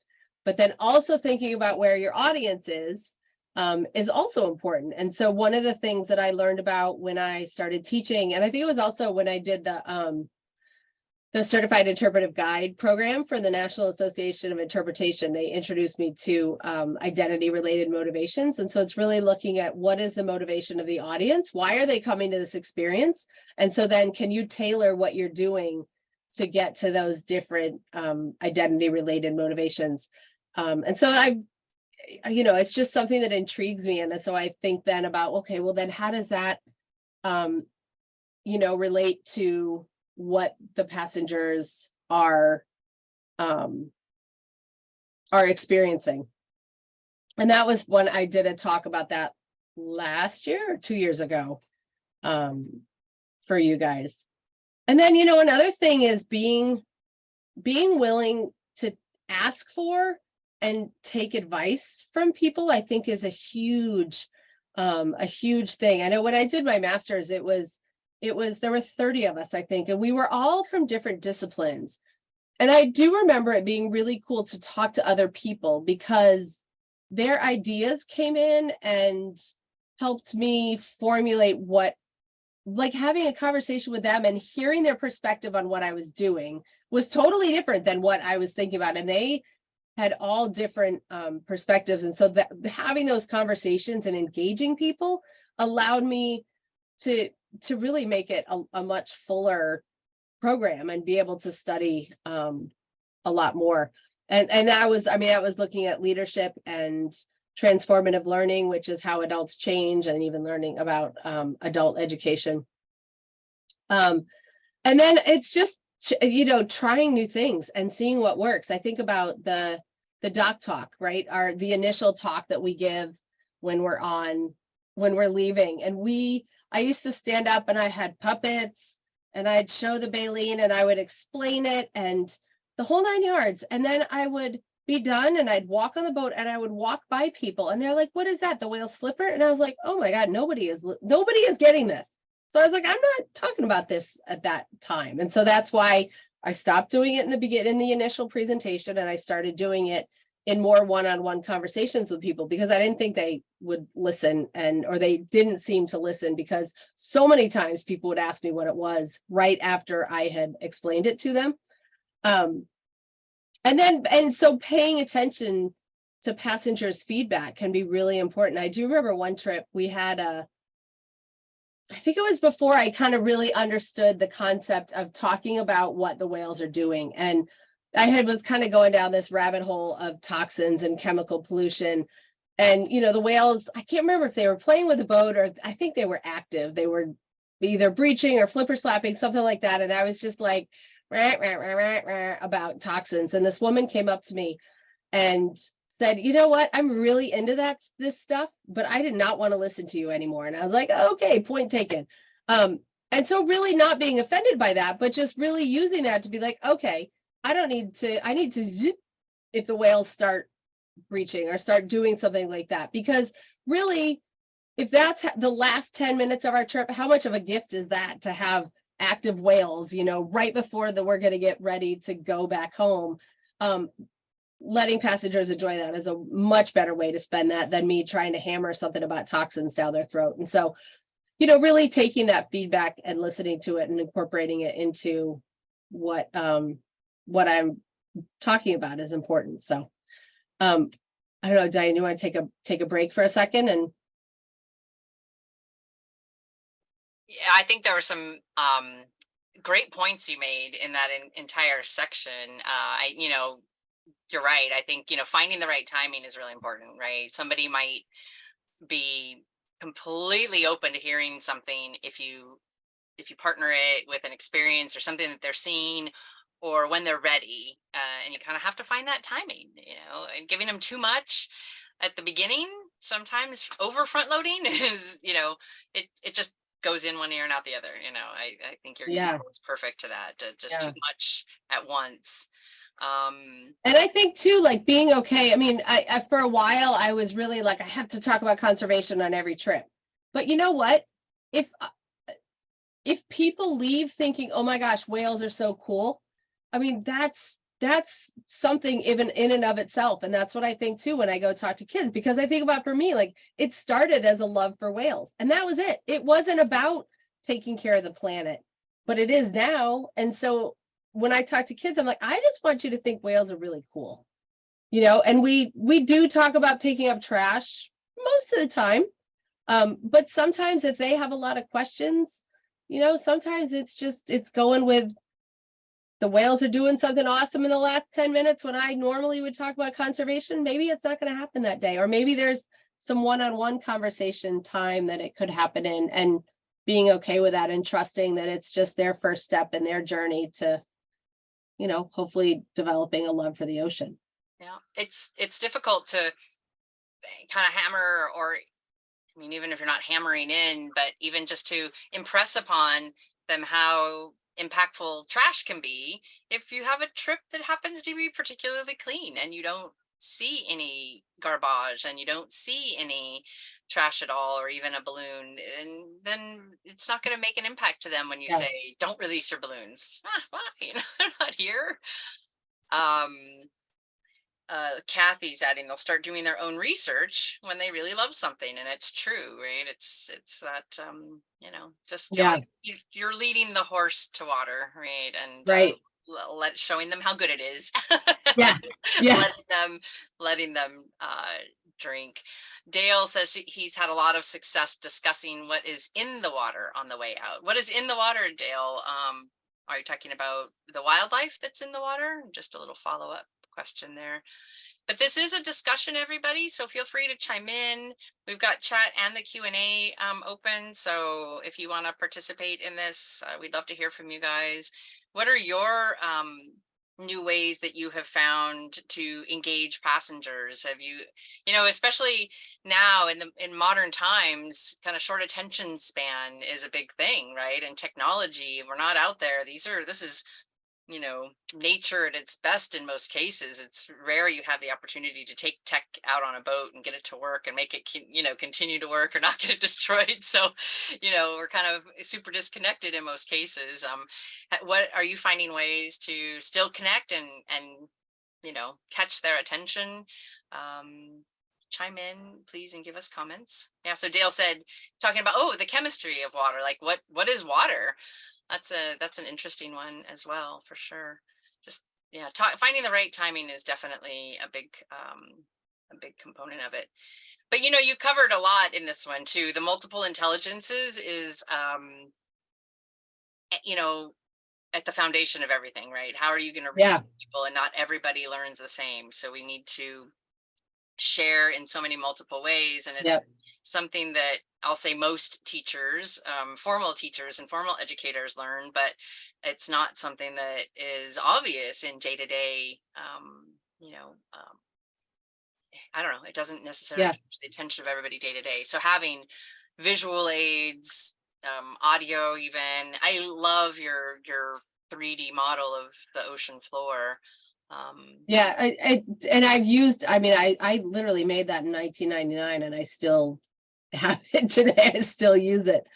C: but then also thinking about where your audience is also important. And so one of the things that I learned about when I started teaching, and I think it was also when I did the Certified Interpretive Guide program for the National Association of Interpretation, they introduced me to identity-related motivations. And so it's really looking at what is the motivation of the audience? Why are they coming to this experience? And so then can you tailor what you're doing to get to those different identity-related motivations? And so you know, it's just something that intrigues me. And so I think then about, okay, well then how does that, you know, relate to what the passengers are experiencing? And that was when I did a talk about that last year or 2 years ago for you guys. And then, you know, another thing is being willing to ask for and take advice from people, I think is a huge thing. I know when I did my master's, it was there were 30 of us, I think, and we were all from different disciplines. And I do remember it being really cool to talk to other people because their ideas came in and helped me formulate like having a conversation with them and hearing their perspective on what I was doing was totally different than what I was thinking about. And they had all different perspectives. And so that having those conversations and engaging people allowed me to really make it a much fuller program and be able to study a lot more. And I was looking at leadership and transformative learning, which is how adults change, and even learning about adult education. And then it's just, trying new things and seeing what works. I think about the doc talk, right? The initial talk that we give when we're leaving. And I used to stand up and I had puppets and I'd show the baleen and I would explain it and the whole 9 yards. And then I would be done and I'd walk on the boat and I would walk by people and they're like, what is that? The whale slipper? And I was like, oh my God, nobody is getting this. So I was like, I'm not talking about this at that time. And so that's why I stopped doing it in the initial presentation, and I started doing it in more one-on-one conversations with people because I didn't think they would listen or they didn't seem to listen, because so many times people would ask me what it was right after I had explained it to them. And so paying attention to passengers' feedback can be really important. I do remember one trip we had I think it was before I kind of really understood the concept of talking about what the whales are doing. And I was kind of going down this rabbit hole of toxins and chemical pollution. And, the whales, I can't remember if they were playing with the boat or I think they were active. They were either breaching or flipper slapping, something like that. And I was just like, rah, rah, rah, rah, rah, about toxins. And this woman came up to me and said, you know what, I'm really into this stuff, but I did not want to listen to you anymore. And I was like, okay, point taken. And so really not being offended by that, but just really using that to be like, okay, I need to zip if the whales start breaching or start doing something like that. Because really, if that's the last 10 minutes of our trip, how much of a gift is that to have active whales, right before we're going to get ready to go back home? Letting passengers enjoy that is a much better way to spend that than me trying to hammer something about toxins down their throat. And so, really taking that feedback and listening to it and incorporating it into what I'm talking about is important. So, I don't know, Diane, you want to take a break for a second? And
A: yeah, I think there were some great points you made in that entire section. You're right. I think, finding the right timing is really important, right? Somebody might be completely open to hearing something if you partner it with an experience or something that they're seeing, or when they're ready. And you kind of have to find that timing, and giving them too much at the beginning, sometimes over front loading is, it just goes in one ear and out the other. I think your example is perfect to that, just too much at once.
C: And I think too, like being okay. I mean, I for a while I was really like, I have to talk about conservation on every trip. But you know what? If people leave thinking, oh my gosh, whales are so cool, I mean, that's something even in and of itself. And that's what I think too when I go talk to kids, because I think about, for me, like it started as a love for whales, and that was it. It wasn't about taking care of the planet, but it is now. And so when I talk to kids, I'm like, I just want you to think whales are really cool, and we do talk about picking up trash most of the time. But sometimes if they have a lot of questions, sometimes it's going with the whales are doing something awesome in the last 10 minutes when I normally would talk about conservation. Maybe it's not going to happen that day, or maybe there's some one-on-one conversation time that it could happen in, and being okay with that and trusting that it's just their first step in their journey to, hopefully developing a love for the ocean.
A: Yeah, it's difficult to kind of hammer, or I mean, even if you're not hammering in, but even just to impress upon them how impactful trash can be if you have a trip that happens to be particularly clean and you don't see any garbage and you don't see any trash at all, or even a balloon, and then it's not going to make an impact to them when you
C: Yeah.
A: say, don't release your balloons. Why? They're not here. Um, Kathy's adding, they'll start doing their own research when they really love something, and it's true, right? It's that just you're leading the horse to water, right? And
C: Right.
A: showing them how good it is.
C: Yeah.
A: letting them drink. Dale says he's had a lot of success discussing what is in the water on the way out. What is in the water, Dale? Are you talking about the wildlife that's in the water? Just a little follow-up question there. But this is a discussion, everybody, so feel free to chime in. We've got chat and the Q&A open, so if you want to participate in this, we'd love to hear from you guys. What are your new ways that you have found to engage passengers? Have you, especially now in modern times, kind of short attention span is a big thing, right? And technology, we're not out there. This is nature at its best in most cases. It's rare you have the opportunity to take tech out on a boat and get it to work and make it, continue to work or not get it destroyed. So, we're kind of super disconnected in most cases. What are you finding ways to still connect and catch their attention? Chime in, please, and give us comments. Yeah. So Dale said, talking about, the chemistry of water, like what is water? That's an interesting one as well, for sure. Just finding the right timing is definitely a big component of it. But you covered a lot in this one too. The multiple intelligences is at the foundation of everything, right? How are you going to reach people? And not everybody learns the same, so we need to share in so many multiple ways. And it's something that I'll say most teachers, formal teachers and formal educators learn, but it's not something that is obvious in day-to-day, I don't know, it doesn't necessarily catch the attention of everybody day to day. So having visual aids, audio, even, I love your 3D model of the ocean floor.
C: I literally made that in 1999 and I still have it today. I still use it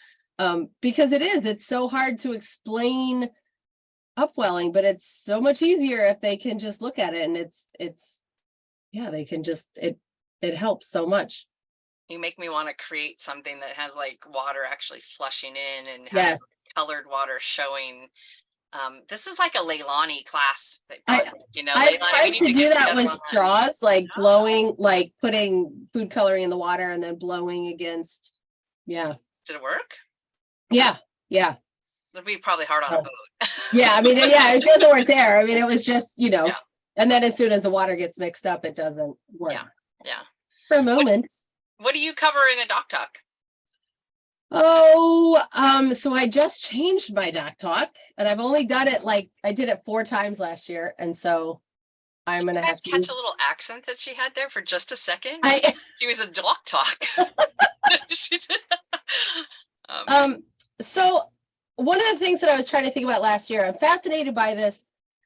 C: because it's so hard to explain upwelling, but it's so much easier if they can just look at it, and they can just, it helps so much.
A: You make me want to create something that has like water actually flushing in and has colored water showing. This is like a Leilani class.
C: I tried to do that with straws, like blowing, like putting food coloring in the water and then blowing against. Yeah.
A: Did it work?
C: Yeah.
A: It'd be probably hard on a boat.
C: It doesn't work there. It was just, and then as soon as the water gets mixed up, it doesn't work.
A: Yeah.
C: For a moment.
A: What do you cover in a doc talk?
C: So I just changed my doc talk, and I've only done it, I did it 4 times last year, and so I'm gonna have to
A: catch a little accent that she had there for just a second. She was a doc talk.
C: So one of the things that I was trying to think about last year, I'm fascinated by this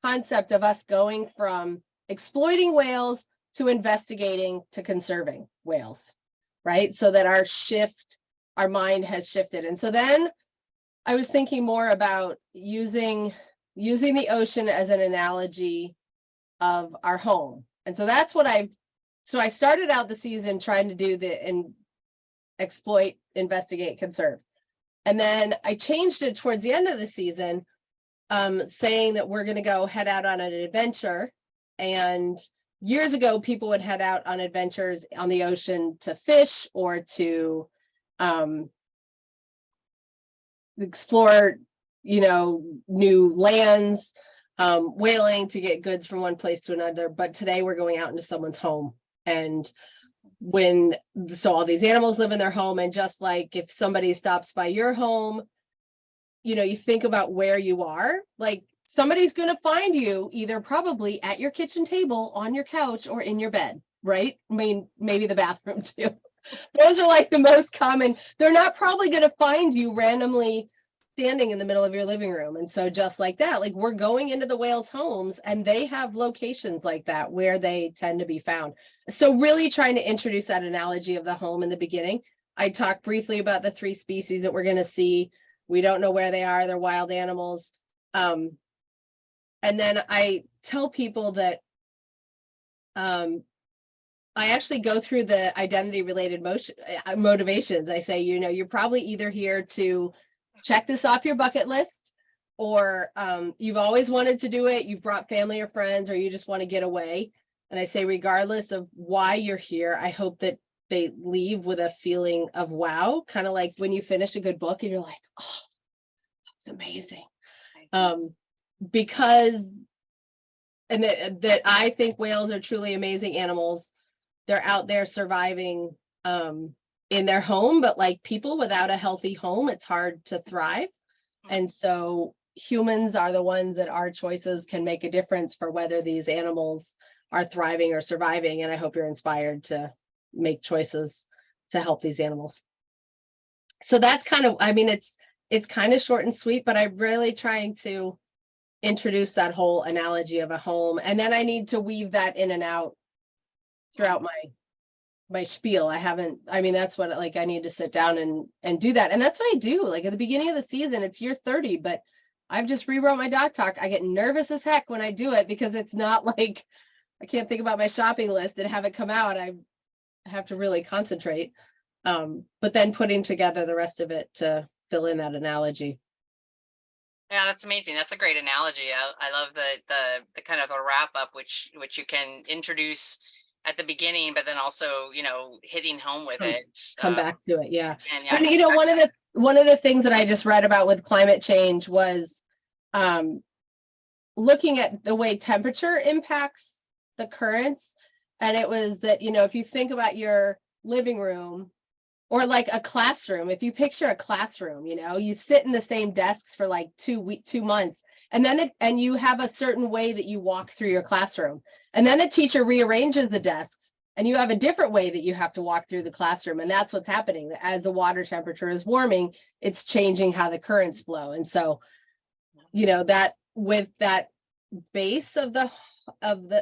C: concept of us going from exploiting whales to investigating to conserving whales, right? So that our mind has shifted. And so then I was thinking more about using the ocean as an analogy of our home. And so that's what I started out the season trying to do exploit, investigate, conserve. And then I changed it towards the end of the season, saying that we're going to head out on an adventure. And years ago, people would head out on adventures on the ocean to fish or to explore, new lands, whaling to get goods from one place to another. But today we're going out into someone's home. And all these animals live in their home. And just like if somebody stops by your home, you think about where you are, like somebody's going to find you either probably at your kitchen table, on your couch, or in your bed, right? Maybe the bathroom too. Those are like the most common. They're not probably going to find you randomly standing in the middle of your living room. And so just like that, like we're going into the whales' homes and they have locations like that where they tend to be found. So really trying to introduce that analogy of the home in the beginning. I talked briefly about the 3 species that we're going to see. We don't know where they are. They're wild animals. And then I tell people that I actually go through the identity related motivations. I say, you know, you're probably either here to check this off your bucket list, or you've always wanted to do it. You've brought family or friends, or you just want to get away. And I say, regardless of why you're here, I hope that they leave with a feeling of wow, kind of like when you finish a good book and you're like, oh, it's amazing.
A: Nice.
C: Because, and that I think whales are truly amazing animals. They're out there surviving in their home, but like people without a healthy home, it's hard to thrive. And so humans are the ones that our choices can make a difference for whether these animals are thriving or surviving. And I hope you're inspired to make choices to help these animals. So that's kind of, I mean, it's kind of short and sweet, but I'm really trying to introduce that whole analogy of a home. And then I need to weave that in and out throughout my spiel. I mean, that's what, like, I need to sit down and do that. And that's what I do. Like at the beginning of the season, it's year 30, but I've just rewrote my doc talk. I get nervous as heck when I do it because it's not like I can't think about my shopping list and have it come out. I have to really concentrate. But then putting together the rest of it to fill in that analogy.
A: Yeah, that's amazing. That's a great analogy. I love the kind of a wrap up, which you can introduce at the beginning, but then also, you know, hitting home with it.
C: Come back to it. Yeah.
A: And yeah,
C: And you know, one of the things that I just read about with climate change was looking at the way temperature impacts the currents. And it was that, you know, if you think about your living room or like a classroom, if you picture a classroom, you know, you sit in the same desks for like 2 months, and then and you have a certain way that you walk through your classroom. And then the teacher rearranges the desks and you have a different way that you have to walk through the classroom. And that's what's happening. As the water temperature is warming, it's changing how the currents flow. And so, you know, that with that base of the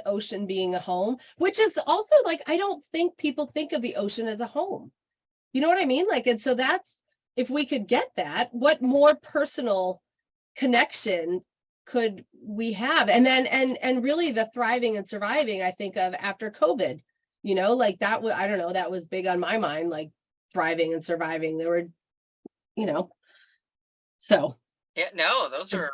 C: ocean being a home, which is also like, I don't think people think of the ocean as a home. You know what I mean? Like, and so that's, if we could get that, what more personal connection could we have? And then, and really the thriving and surviving, I think of after COVID, you know, like that was, I don't know, that was big on my mind, like thriving and surviving. There were, you know, so.
A: yeah, no, those are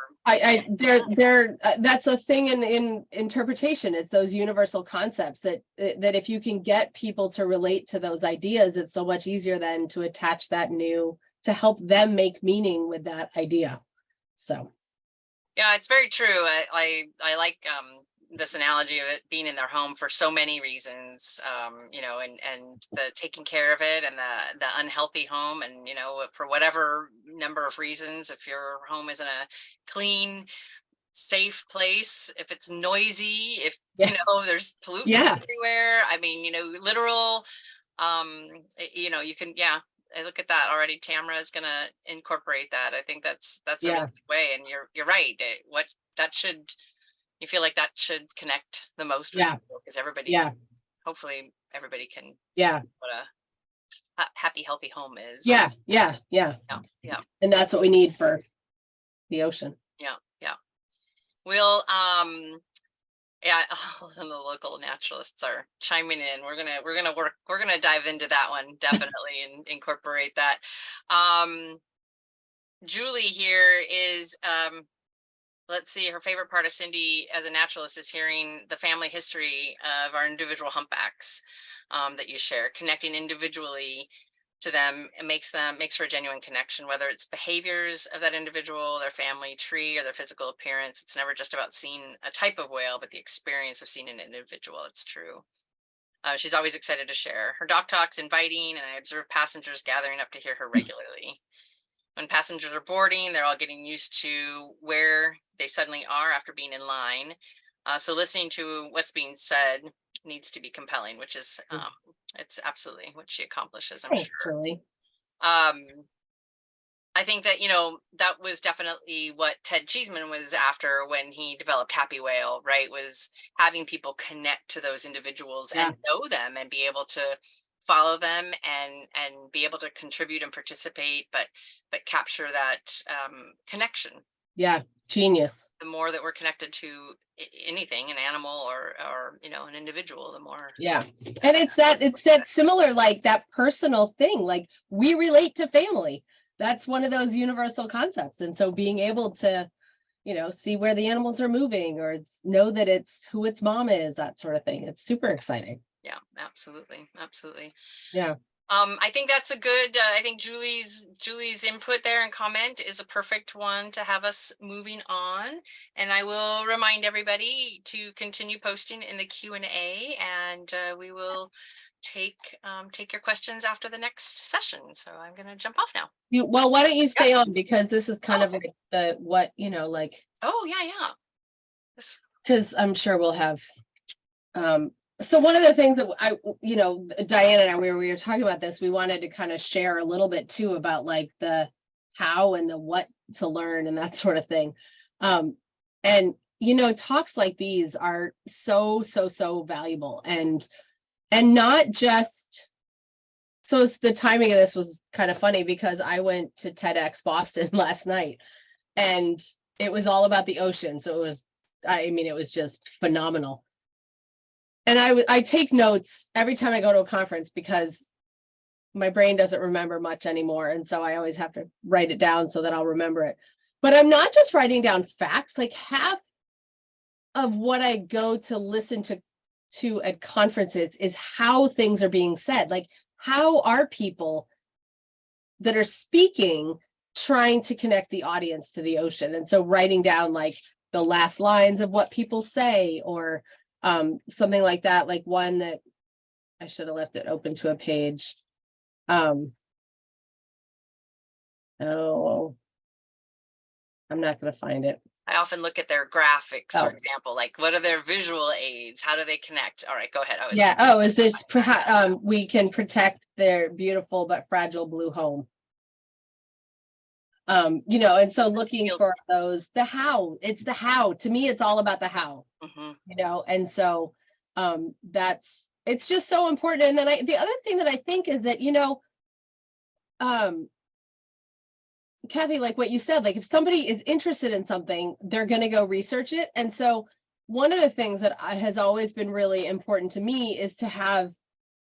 C: They're that's a thing in interpretation. It's those universal concepts that if you can get people to relate to those ideas, it's so much easier then to attach that new, to help them make meaning with that idea. So
A: yeah, it's very true. I like this analogy of it being in their home for so many reasons, you know, and the taking care of it, and the unhealthy home, and, you know, for whatever number of reasons, if your home isn't a clean, safe place, if it's noisy, if
C: yeah.
A: you know there's pollutants
C: Yeah.
A: everywhere, I mean, you know, literal, you know, you can, yeah, I look at that already. Tamara is gonna incorporate that. I think that's a
C: Yeah.
A: really good way. And you're right. What that should, you feel like that should connect the most with
C: Yeah.
A: people, because everybody,
C: Yeah.
A: hopefully everybody can,
C: Yeah.
A: what a happy, healthy home is.
C: Yeah. Yeah. Yeah.
A: Yeah. Yeah.
C: And that's what we need for the ocean.
A: Yeah. Yeah. We'll, yeah, and the local naturalists are chiming in. We're gonna dive into that one definitely and incorporate that. Julie here is, let's see, her favorite part of Cynde as a naturalist is hearing the family history of our individual humpbacks that you share. Connecting individually to them, it makes for a genuine connection, whether it's behaviors of that individual, their family tree, or their physical appearance. It's never just about seeing a type of whale, but the experience of seeing an individual. It's true. She's always excited to share. Her doc talk's inviting, and I observe passengers gathering up to hear her regularly. When passengers are boarding, they're all getting used to where they suddenly are after being in line. So listening to what's being said needs to be compelling, which is it's absolutely what she accomplishes, I'm sure.
C: Really.
A: I think that, that was definitely what Ted Cheeseman was after when he developed Happy Whale, right? Was having people connect to those individuals
C: Yeah.
A: and know them and be able to follow them and be able to contribute and participate, but capture that connection.
C: Yeah. Genius.
A: The more that we're connected to anything, an animal or an individual, the more.
C: Yeah. And it's that similar, like that personal thing, like we relate to family. That's one of those universal concepts. And so being able to, see where the animals are moving or know that it's who its mom is, that sort of thing. It's super exciting.
A: Yeah, absolutely. Absolutely.
C: Yeah.
A: I think that's a good, I think Julie's input there and comment is a perfect one to have us moving on. And I will remind everybody to continue posting in the Q&A, and we will take your questions after the next session. So I'm going to jump off now.
C: Well, why don't you stay on, because this is kind of like like.
A: Oh, yeah.
C: Because I'm sure we'll have, so one of the things that Diana and I, we were talking about this, we wanted to kind of share a little bit too about like the how and the what to learn and that sort of thing. And, talks like these are so valuable and not just, so it's the timing of this was kind of funny because I went to TEDx Boston last night and it was all about the ocean. So it was just phenomenal. And I take notes every time I go to a conference because my brain doesn't remember much anymore. And so I always have to write it down so that I'll remember it. But I'm not just writing down facts. Like half of what I go to listen to at conferences is how things are being said. Like, how are people that are speaking trying to connect the audience to the ocean? And so writing down like the last lines of what people say or something like that, like one that I should have left it open to a page. Oh, I'm not going to find it.
A: I often look at their graphics, for example, like what are their visual aids? How do they connect? All right, go ahead.
C: Is this we can protect their beautiful but fragile blue home? And so looking for those, it's the how. To me, it's all about the how. And so it's just so important. And then the other thing that I think is that Kathy, like what you said, like if somebody is interested in something, they're going to go research it. And so one of the things that has always been really important to me is to have,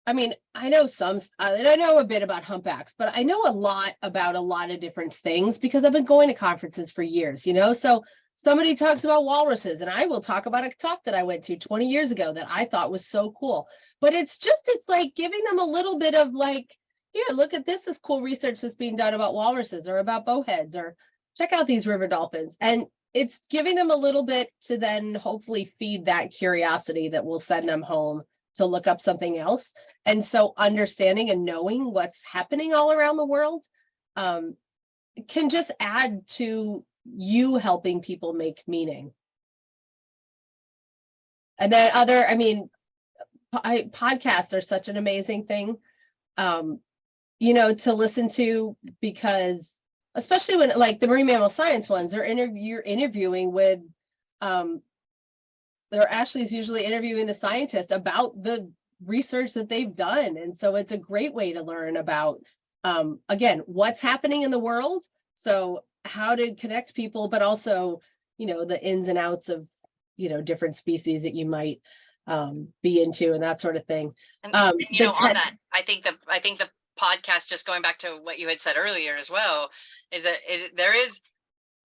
C: I know I know a bit about humpbacks, but I know a lot about a lot of different things because I've been going to conferences for years, so somebody talks about walruses and I will talk about a talk that I went to 20 years ago that I thought was so cool. But it's like giving them a little bit of like, here, look at this is cool research that's being done about walruses or about bowheads, or check out these river dolphins. And it's giving them a little bit to then hopefully feed that curiosity that will send them home to look up something else. And so understanding and knowing what's happening all around the world can just add to you helping people make meaning. And then podcasts are such an amazing thing, to listen to, because especially when like the marine mammal science ones, you're interviewing with, Ashley's usually interviewing the scientist about the research that they've done. And so it's a great way to learn about, again, what's happening in the world. So how to connect people, but also, the ins and outs of, different species that you might be into and that sort of thing.
A: And on that, I think the podcast, just going back to what you had said earlier as well, is that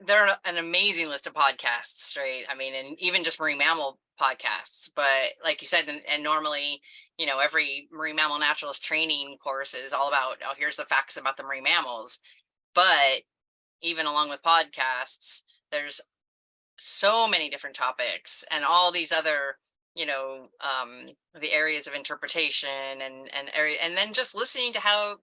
A: there are an amazing list of podcasts, right? And even just marine mammal podcasts, but like you said, and normally, every marine mammal naturalist training course is all about, here's the facts about the marine mammals. But even along with podcasts, there's so many different topics and all these other, the areas of interpretation and then just listening to how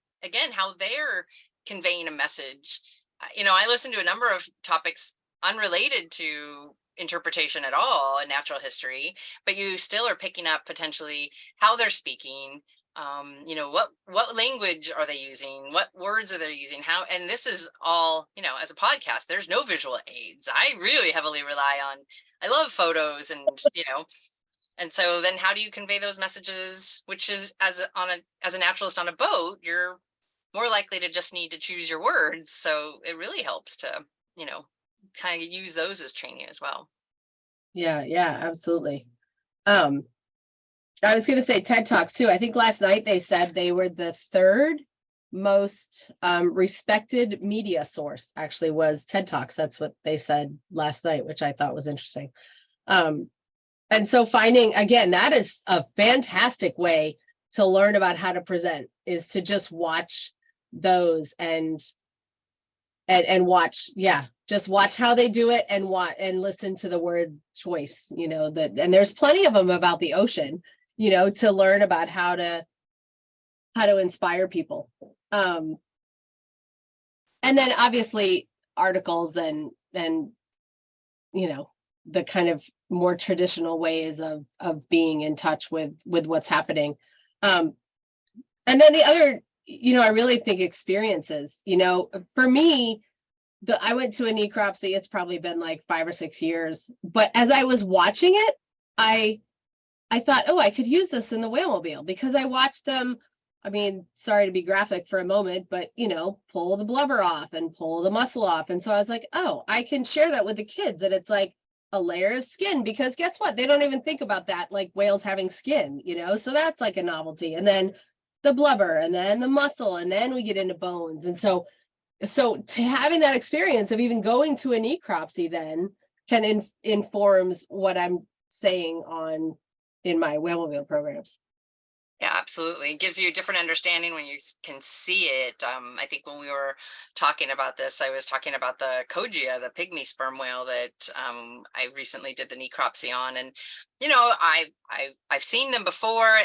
A: they're conveying a message. I listen to a number of topics unrelated to interpretation at all in natural history, but you still are picking up potentially how they're speaking, You know, what language are they using, what words are they using, how, and this is all, you know, as a podcast, there's no visual aids. I really heavily rely on, I love photos, and you know, and so then how do you convey those messages, which is as a naturalist on a boat, you're more likely to just need to choose your words, so it really helps to, you know, kind of use those as training as well.
C: Yeah, yeah, absolutely. Um, I was going to say TED Talks too. I think last night they said they were the third most respected media source, actually, was TED Talks. That's what they said last night, which I thought was interesting. And so finding, again, that is a fantastic way to learn about how to present, is to just watch those and watch, yeah, just watch how they do it, and listen to the word choice, you know, that, and there's plenty of them about the ocean, you know, to learn about how to inspire people. And then obviously articles and you know, the kind of more traditional ways of being in touch with what's happening. And then the other, you know, I really think experiences, you know, for me, I went to a necropsy, it's probably been like 5 or 6 years, but as I was watching it, I thought, oh, I could use this in the WhaleMobile, because I watched them. I mean, sorry to be graphic for a moment, but you know, pull the blubber off and pull the muscle off. And so I was like, oh, I can share that with the kids, that it's like a layer of skin, because guess what? They don't even think about that, like whales having skin, you know, so that's like a novelty. And then the blubber, and then the muscle, and then we get into bones. And so to having that experience of even going to a necropsy then can informs what I'm saying in my WhaleMobile programs.
A: Yeah, absolutely. It gives you a different understanding when you can see it. I think when we were talking about this, I was talking about the Kogia, the pygmy sperm whale that I recently did the necropsy on. And, you know, I've seen them before,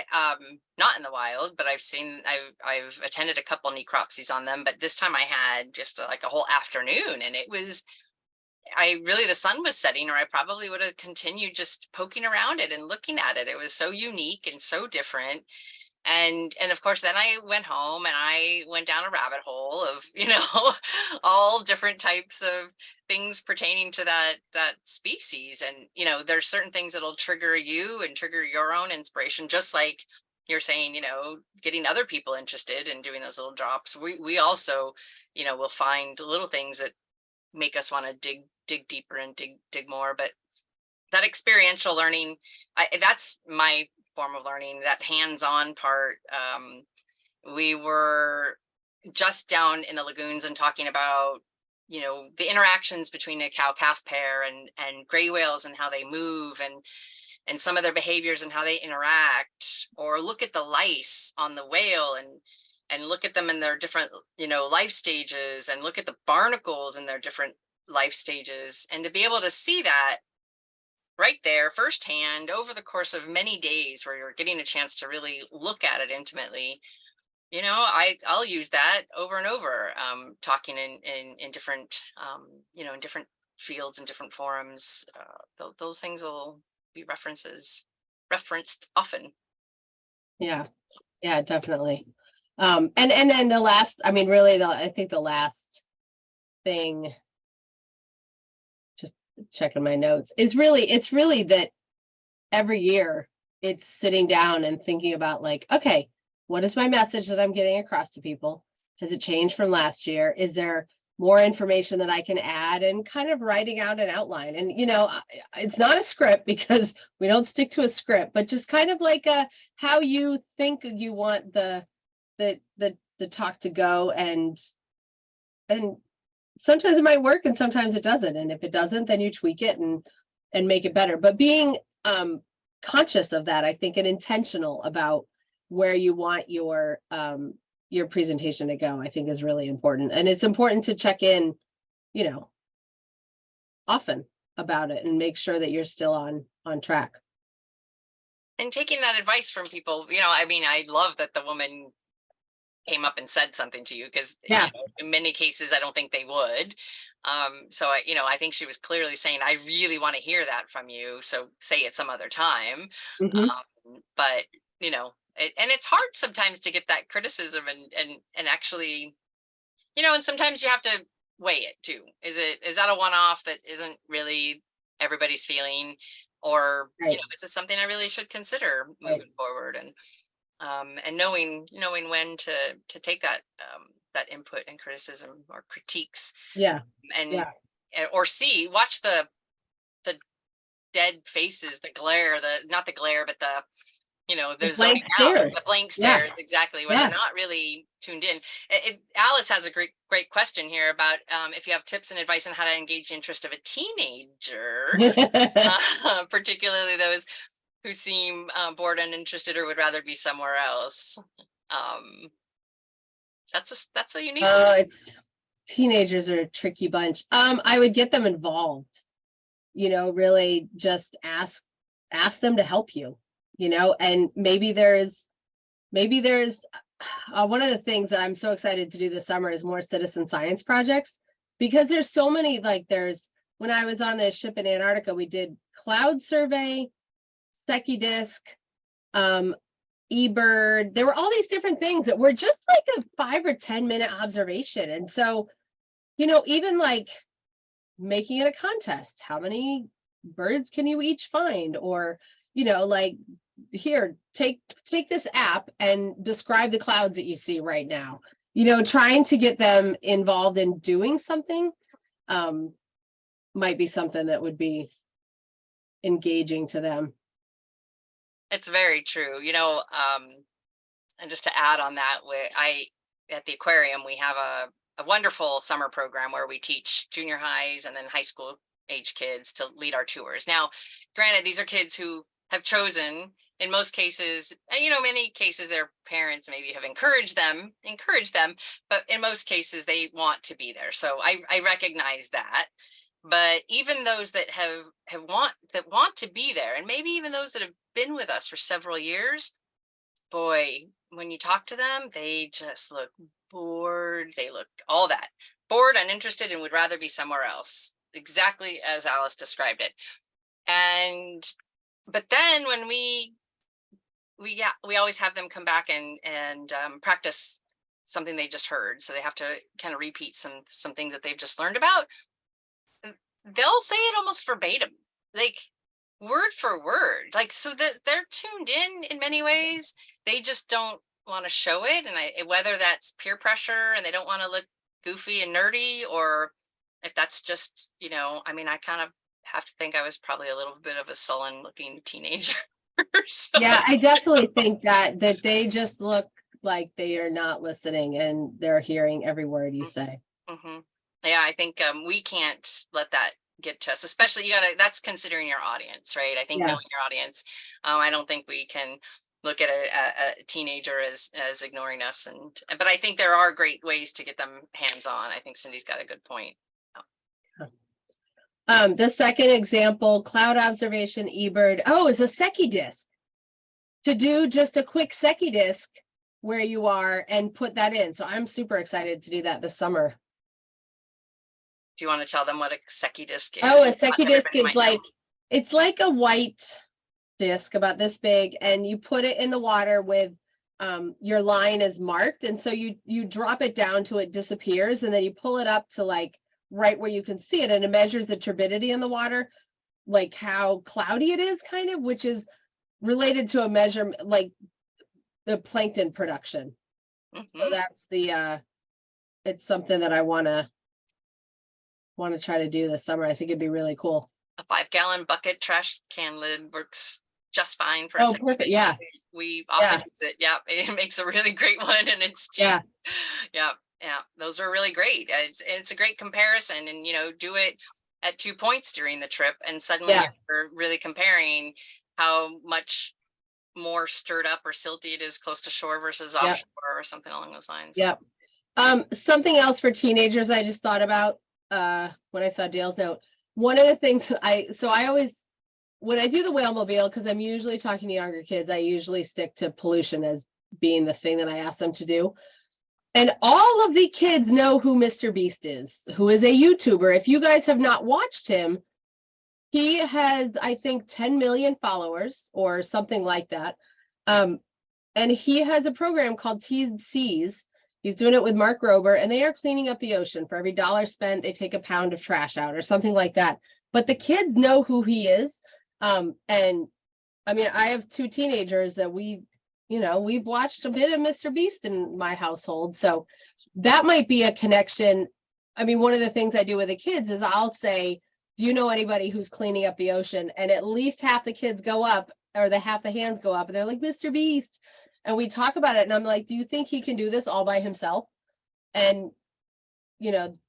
A: not in the wild, but I've attended a couple necropsies on them. But this time I had just like a whole afternoon, and it was, the sun was setting, or I probably would have continued just poking around it and looking at it. It was so unique and so different. And of course, then I went home and I went down a rabbit hole of, you know, all different types of things pertaining to that species. And, you know, there's certain things that'll trigger you and trigger your own inspiration, just like you're saying, you know, getting other people interested in doing those little drops. We also, you know, will find little things that make us want to dig deeper and dig more. But that experiential learning, that's my form of learning, that hands-on part. We were just down in the lagoons and talking about, you know, the interactions between a cow-calf pair and gray whales, and how they move, and some of their behaviors and how they interact. Or look at the lice on the whale, and look at them in their different, you know, life stages, and look at the barnacles in their different life stages. And to be able to see that right there firsthand over the course of many days, where you're getting a chance to really look at it intimately, you know, I'll use that over and over, talking in different, you know, in different fields and different forums. Those things will be referenced often.
C: Yeah, yeah, definitely. And then the last, I mean, really, I think the last thing, just checking my notes, is really, it's really that every year it's sitting down and thinking about, like, okay, what is my message that I'm getting across to people? Has it changed from last year? Is there more information that I can add? And kind of writing out an outline. And, you know, it's not a script, because we don't stick to a script, but just kind of like how you think you want the talk to go. And sometimes it might work and sometimes it doesn't. And if it doesn't, then you tweak it and make it better. But being conscious of that, I think, and intentional about where you want your presentation to go, I think is really important. And it's important to check in, you know, often about it, and make sure that you're still on track.
A: And taking that advice from people, you know, I mean, I love that the woman came up and said something to you, because
C: Yeah.
A: you know, in many cases I don't think they would. So you know, I think she was clearly saying, I really want to hear that from you, so say it some other time.
C: Mhm.
A: But you know, and it's hard sometimes to get that criticism and actually, and sometimes you have to weigh it too. Is that a one-off that isn't really everybody's feeling, or
C: Right.
A: is this something I really should consider
C: Right.
A: moving forward? And knowing when to take that that input and criticism or critiques,
C: Yeah.
A: and or watch the dead faces, the glare, not the glare, but
C: The
A: they're zoning
C: blank
A: out,
C: stares.
A: the blank
C: Yeah.
A: stares, exactly, where
C: Yeah.
A: they're not really tuned in. Alice has a great question here about if you have tips and advice on how to engage the interest of a teenager, particularly those who seem bored and uninterested or would rather be somewhere else. That's a unique one.
C: It's teenagers are a tricky bunch. I would get them involved, really just ask them to help you, and maybe there's one of the things that I'm so excited to do this summer is more citizen science projects, because there's so many, like when I was on the ship in Antarctica, we did cloud survey, Secchi disc, eBird. There were all these different things that were just like a 5 or 10 minute observation. And so, even like making it a contest, how many birds can you each find? Or, like, here, take this app and describe the clouds that you see right now. Trying to get them involved in doing something might be something that would be engaging to them.
A: It's very true. And just to add on that, at the aquarium, we have a wonderful summer program where we teach junior highs and then high school age kids to lead our tours. Now, granted, these are kids who have chosen, in most cases, many cases their parents maybe have encouraged them, but in most cases they want to be there. So I recognize that. But even those that want to be there, and maybe even those that have been with us for several years, boy, when you talk to them, they just look bored. They look all that bored, uninterested, and would rather be somewhere else, exactly as Alice described it. But then when we always have them come back and practice something they just heard, so they have to kind of repeat some things that they've just learned about. They'll say it almost verbatim, like word for word, like, so that they're tuned in many ways. They just don't want to show it. And whether that's peer pressure and they don't want to look goofy and nerdy, or if that's just, I kind of have to think I was probably a little bit of a sullen looking teenager. So.
C: Yeah, I definitely think that they just look like they are not listening and they're hearing every word you say.
A: Mm-hmm. Yeah, I think we can't let that get to us, especially that's considering your audience, right? I think knowing your audience, I don't think we can look at a teenager as ignoring us. But I think there are great ways to get them hands-on. I think Cindy's got a good point.
C: The second example, cloud observation, eBird. Oh, is a Secchi disc. To do just a quick Secchi disc where you are and put that in. So I'm super excited to do that this summer.
A: Do you want to tell them what a Secchi disc is?
C: Oh, a Secchi disc is like, it's like a white disc about this big, and you put it in the water with your line is marked. And so you drop it down till it disappears, and then you pull it up to like right where you can see it, and it measures the turbidity in the water, like how cloudy it is, kind of, which is related to a measurement like the plankton production. Mm-hmm. So that's it's something that I want to try to do this summer. I think it'd be really cool.
A: A 5-gallon bucket trash can lid works just fine for
C: us. Oh, perfect. Yeah.
A: We often use it. Yeah. It makes a really great one, and it's cheap. Yeah. Those are really great. It's a great comparison, and do it at 2 points during the trip, and suddenly you're really comparing how much more stirred up or silty it is close to shore versus offshore or something along those lines.
C: Yeah. Something else for teenagers I just thought about when I saw Dale's note. One of the things I always, when I do the WhaleMobile, because I'm usually talking to younger kids, I usually stick to pollution as being the thing that I ask them to do. And all of the kids know who Mr. Beast is, who is a YouTuber. If you guys have not watched him, he has, I think, 10 million followers or something like that. And he has a program called TCs. He's doing it with Mark Rober, and they are cleaning up the ocean. For every dollar spent, they take a pound of trash out or something like that. But the kids know who he is. And I mean, I have 2 teenagers that we've watched a bit of Mr. Beast in my household. So that might be a connection. I mean, one of the things I do with the kids is I'll say, do you know anybody who's cleaning up the ocean? And at least half the kids go up, or half the hands go up, and they're like, Mr. Beast. And we talk about it, and I'm like, do you think he can do this all by himself? And,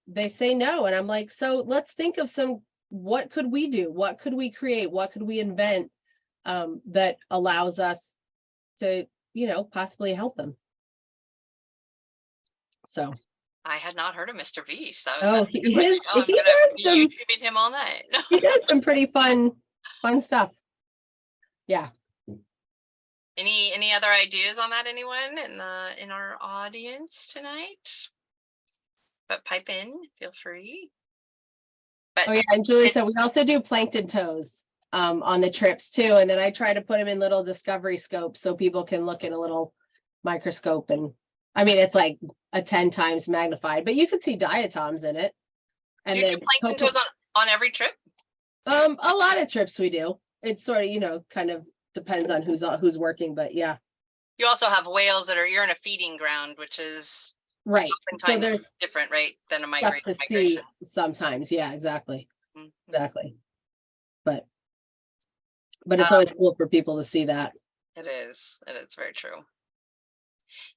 C: they say no. And I'm like, so let's think of what could we do? What could we create? What could we invent that allows us to, possibly help them? So.
A: I had not heard of Mr. Beast. So
C: Oh,
A: that's a good one.
C: he
A: I'm
C: does
A: gonna be
C: some,
A: YouTubing him all night.
C: he does some pretty fun stuff. Yeah.
A: Any other ideas on that, anyone in our audience tonight? But pipe in, feel free. But
C: Oh yeah, and Julie said we also do plankton toes on the trips too, and then I try to put them in little discovery scopes so people can look in a little microscope, and I mean it's like a 10 times magnified, but you can see diatoms in it. And
A: do you
C: then
A: do plankton toes on every trip?
C: A lot of trips we do. It's sort of kind of depends on who's working, but yeah.
A: You also have whales you're in a feeding ground, which is
C: right. So there's
A: different, right, than a
C: stuff to see sometimes. Yeah, exactly.
A: Mm-hmm.
C: Exactly. But it's always cool for people to see that.
A: It is. It's very true.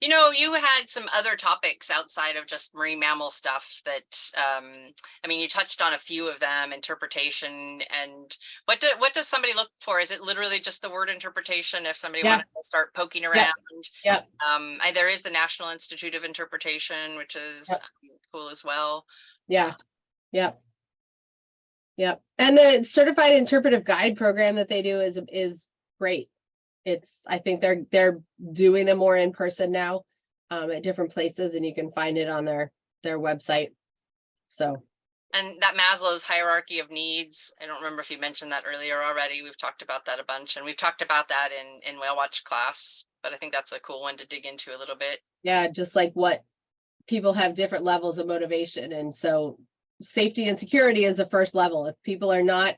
A: You had some other topics outside of just marine mammal stuff that, I mean, you touched on a few of them, interpretation, and what does somebody look for? Is it literally just the word interpretation if somebody wanted to start poking around?
C: Yep.
A: There is the National Institute of Interpretation, which is cool as well.
C: Yeah. Yep. Yep. And the certified interpretive guide program that they do is great. I think they're doing them more in person now at different places, and you can find it on their website. So.
A: And that Maslow's hierarchy of needs, I don't remember if you mentioned that earlier already. We've talked about that a bunch, and we've talked about that in Whale Watch class, but I think that's a cool one to dig into a little bit.
C: Yeah, just like what people have different levels of motivation. And so safety and security is the first level. If people are not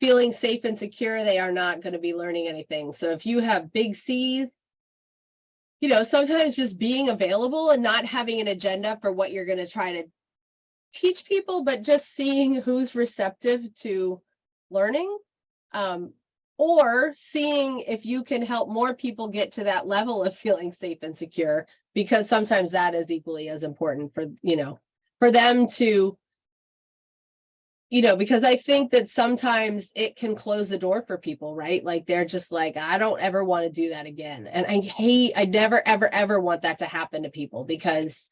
C: feeling safe and secure, they are not going to be learning anything. So if you have big C's, sometimes just being available and not having an agenda for what you're going to try to teach people, but just seeing who's receptive to learning, or seeing if you can help more people get to that level of feeling safe and secure, because sometimes that is equally as important for them to, because I think that sometimes it can close the door for people, right? Like they're just like, I don't ever want to do that again. And I never, ever, ever want that to happen to people, because,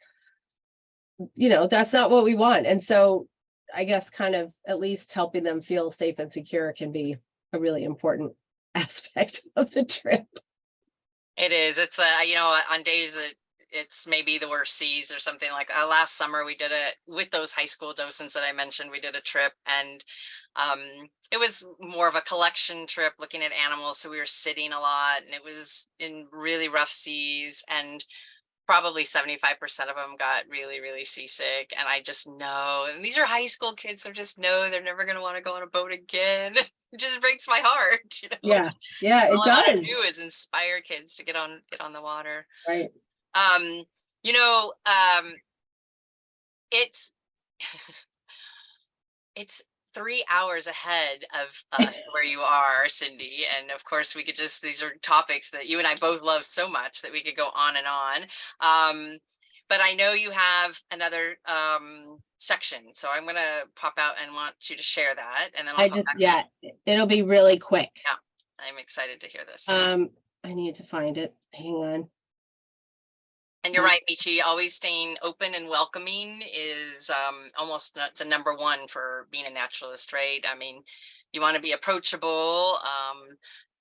C: that's not what we want. And so I guess kind of at least helping them feel safe and secure can be a really important aspect of the trip.
A: It is. It's on days that it's maybe the worst C's or something. Like last summer we did it with those high school docents that I mentioned. We did a trip, and it was more of a collection trip looking at animals. So we were sitting a lot, and it was in really rough seas, and probably 75% of them got really, really seasick. And I just know, and these are high school kids, so just know they're never going to want to go on a boat again. It just breaks my heart.
C: Yeah, it
A: all
C: does.
A: I want to do is inspire kids to get on the water.
C: Right.
A: It's it's 3 hours ahead of us where you are, Cynde. And of course we could these are topics that you and I both love so much that we could go on and on. But I know you have another section, so I'm going to pop out and want you to share that. And then
C: it'll be really quick.
A: Yeah, I'm excited to hear this.
C: I need to find it. Hang on.
A: And you're right, Michi, always staying open and welcoming is almost the number one for being a naturalist, right? I mean, you want to be approachable.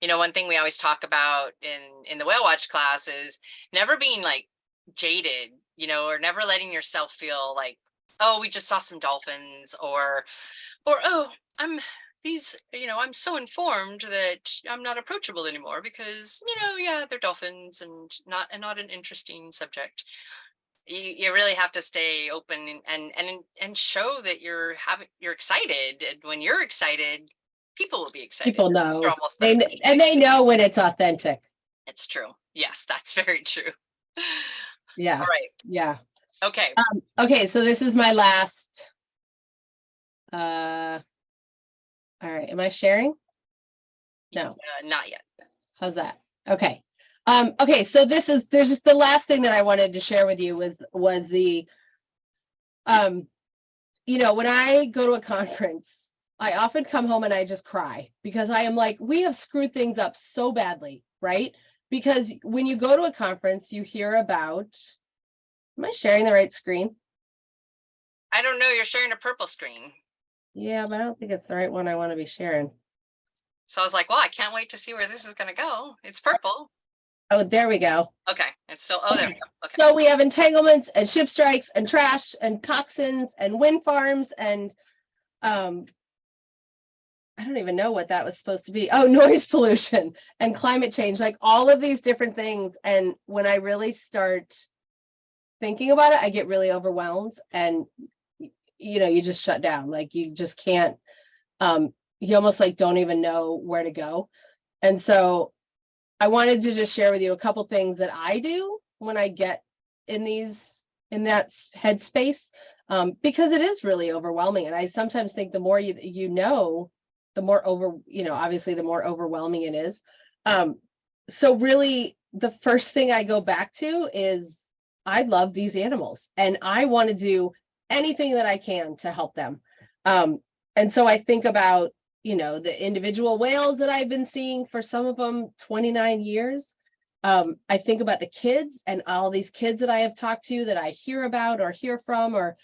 A: One thing we always talk about in the Whale Watch class is never being like jaded, or never letting yourself feel like, oh, we just saw some dolphins, or oh, I'm these, I'm so informed that I'm not approachable anymore because, yeah, they're dolphins and not an interesting subject. You really have to stay open and show that you're excited. And when you're excited, people will be excited.
C: People
A: You're
C: know,
A: almost
C: and they know when it's authentic.
A: It's true. Yes, that's very true.
C: Yeah.
A: All right.
C: Yeah.
A: Okay.
C: Okay. So this is my last. All right. Am I sharing? No.
A: Not yet.
C: How's that? Okay. Okay. So there's just the last thing that I wanted to share with you was the, when I go to a conference, I often come home and I just cry because I am like, we have screwed things up so badly, right? Because when you go to a conference, you hear about, am I sharing the right screen?
A: I don't know. You're sharing a purple screen.
C: Yeah, but I don't think it's the right one I want to be sharing.
A: So I was like, well, I can't wait to see where this is going to go. It's purple.
C: Oh, there we go.
A: Okay. It's still, oh, there we go. Okay.
C: So we have entanglements and ship strikes and trash and toxins and wind farms and I don't even know what that was supposed to be. Oh, noise pollution and climate change, like all of these different things. And when I really start thinking about it, I get really overwhelmed and, you just shut down. Like you just can't, you almost like don't even know where to go. And so I wanted to just share with you a couple things that I do when I get in that headspace, because it is really overwhelming. And I sometimes think the more you know, the more obviously the more overwhelming it is. So really the first thing I go back to is I love these animals and I want to do anything that I can to help them. And so I think about, the individual whales that I've been seeing for some of them 29 years. I think about the kids and all these kids that I have talked to that I hear about or hear from, or,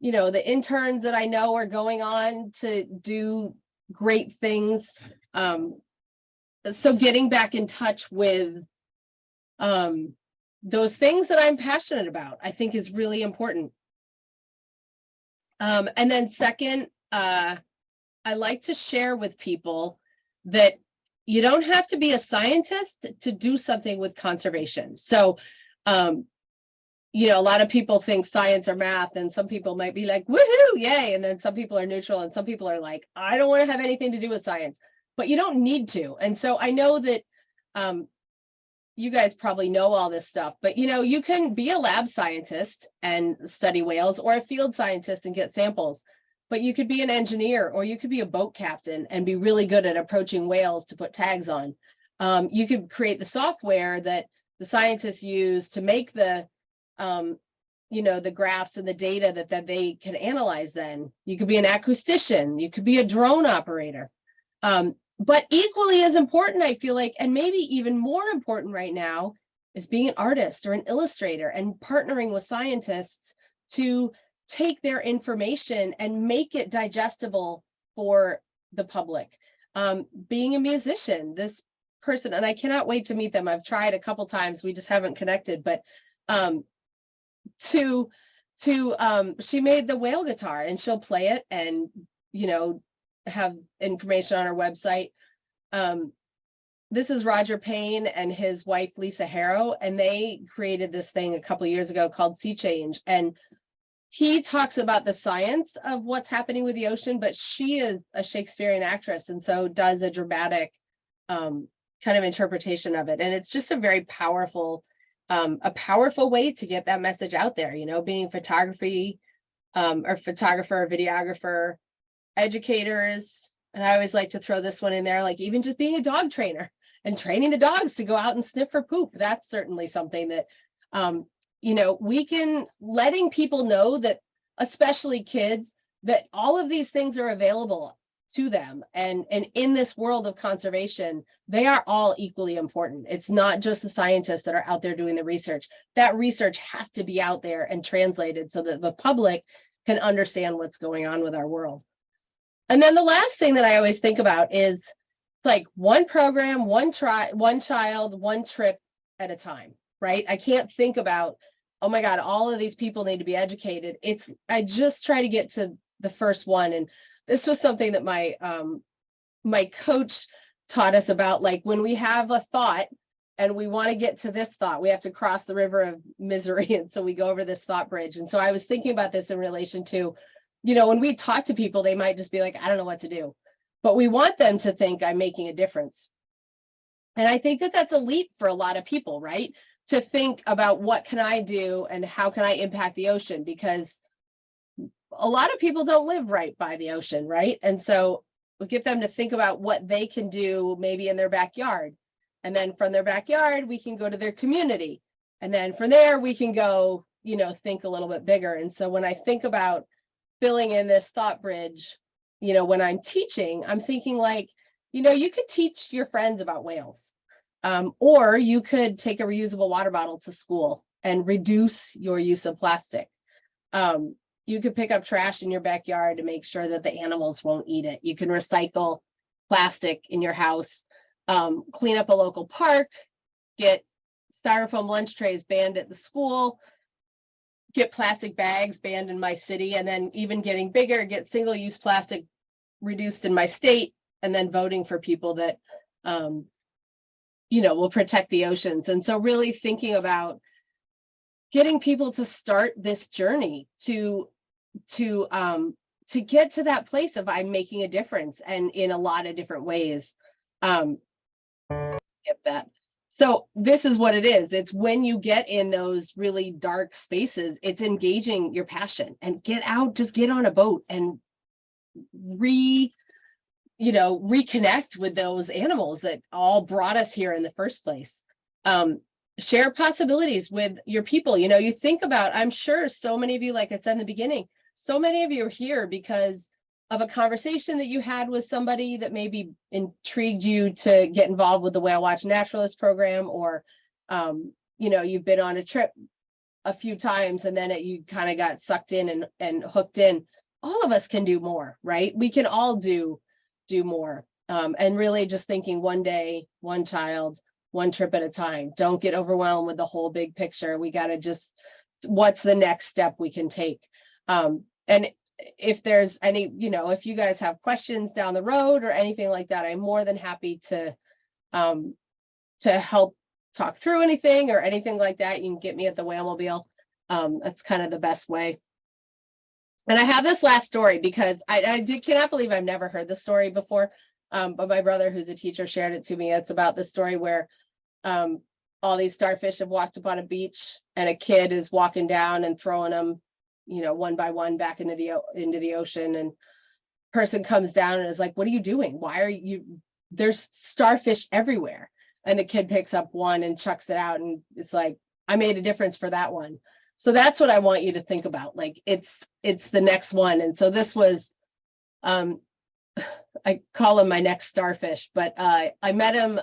C: the interns that I know are going on to do great things. So getting back in touch with those things that I'm passionate about, I think is really important. And then second, I like to share with people that you don't have to be a scientist to do something with conservation. So, a lot of people think science or math, and some people might be like, woohoo, yay. And then some people are neutral and some people are like, I don't want to have anything to do with science, but you don't need to. And so I know that you guys probably know all this stuff, but you can be a lab scientist and study whales, or a field scientist and get samples. But you could be an engineer, or you could be a boat captain and be really good at approaching whales to put tags on. You could create the software that the scientists use to make the graphs and the data that they can analyze. Then you could be an acoustician, you could be a drone operator. But equally as important, I feel like, and maybe even more important right now, is being an artist or an illustrator and partnering with scientists to take their information and make it digestible for the public. Being a musician, this person, and I cannot wait to meet them. I've tried a couple times, we just haven't connected, but she made the whale guitar and she'll play it and, have information on our website. This is Roger Payne and his wife, Lisa Harrow, and they created this thing a couple of years ago called Sea Change. And he talks about the science of what's happening with the ocean, but she is a Shakespearean actress and so does a dramatic kind of interpretation of it. And it's just a very powerful way to get that message out there, being photographer or videographer, educators. And I always like to throw this one in there, like even just being a dog trainer and training the dogs to go out and sniff for poop. That's certainly something that, we can, letting people know that, especially kids, that all of these things are available to them. And in this world of conservation, they are all equally important. It's not just the scientists that are out there doing the research. That research has to be out there and translated so that the public can understand what's going on with our world. And then the last thing that I always think about is it's like one program, one child, one trip at a time, right? I can't think about, oh my God, all of these people need to be educated. I just try to get to the first one. And this was something that my my coach taught us about, like, when we have a thought and we want to get to this thought, we have to cross the river of misery. And so we go over this thought bridge. And so I was thinking about this in relation to, when we talk to people, they might just be like, I don't know what to do, but we want them to think I'm making a difference. And I think that that's a leap for a lot of people, right? To think about what can I do and how can I impact the ocean? Because a lot of people don't live right by the ocean, right? And so we get them to think about what they can do maybe in their backyard. And then from their backyard, we can go to their community. And then from there, we can go, think a little bit bigger. And so when I think about filling in this thought bridge, when I'm teaching, I'm thinking like, you could teach your friends about whales, or you could take a reusable water bottle to school and reduce your use of plastic. You could pick up trash in your backyard to make sure that the animals won't eat it. You can recycle plastic in your house, clean up a local park, get styrofoam lunch trays banned at the school, get plastic bags banned in my city, and then even getting bigger, get single-use plastic reduced in my state, and then voting for people that, will protect the oceans. And so really thinking about getting people to start this journey to get to that place of I'm making a difference, and in a lot of different ways. Skip that. So this is what it is. It's when you get in those really dark spaces, it's engaging your passion and get out, just get on a boat and reconnect with those animals that all brought us here in the first place. Share possibilities with your people. You think about, I'm sure so many of you, like I said in the beginning, so many of you are here because of a conversation that you had with somebody that maybe intrigued you to get involved with the Whale Watch Naturalist program, or you've been on a trip a few times and then you kind of got sucked in and hooked in. All of us can do more, right? We can all do more, and really just thinking one day, one child, one trip at a time. Don't get overwhelmed with the whole big picture. We got to just, what's the next step we can take? And if there's any, if you guys have questions down the road or anything like that, I'm more than happy to help talk through anything or anything like that. You can get me at the WhaleMobile. That's kind of the best way. And I have this last story because I cannot believe I've never heard this story before. But my brother, who's a teacher, shared it to me. It's about the story where all these starfish have walked upon a beach and a kid is walking down and throwing them, one by one back into the ocean. And person comes down and is like, what are you doing? Why are you, there's starfish everywhere. And the kid picks up one and chucks it out. And it's like, I made a difference for that one. So that's what I want you to think about. Like it's the next one. And so this was, I call him my next starfish, but I met him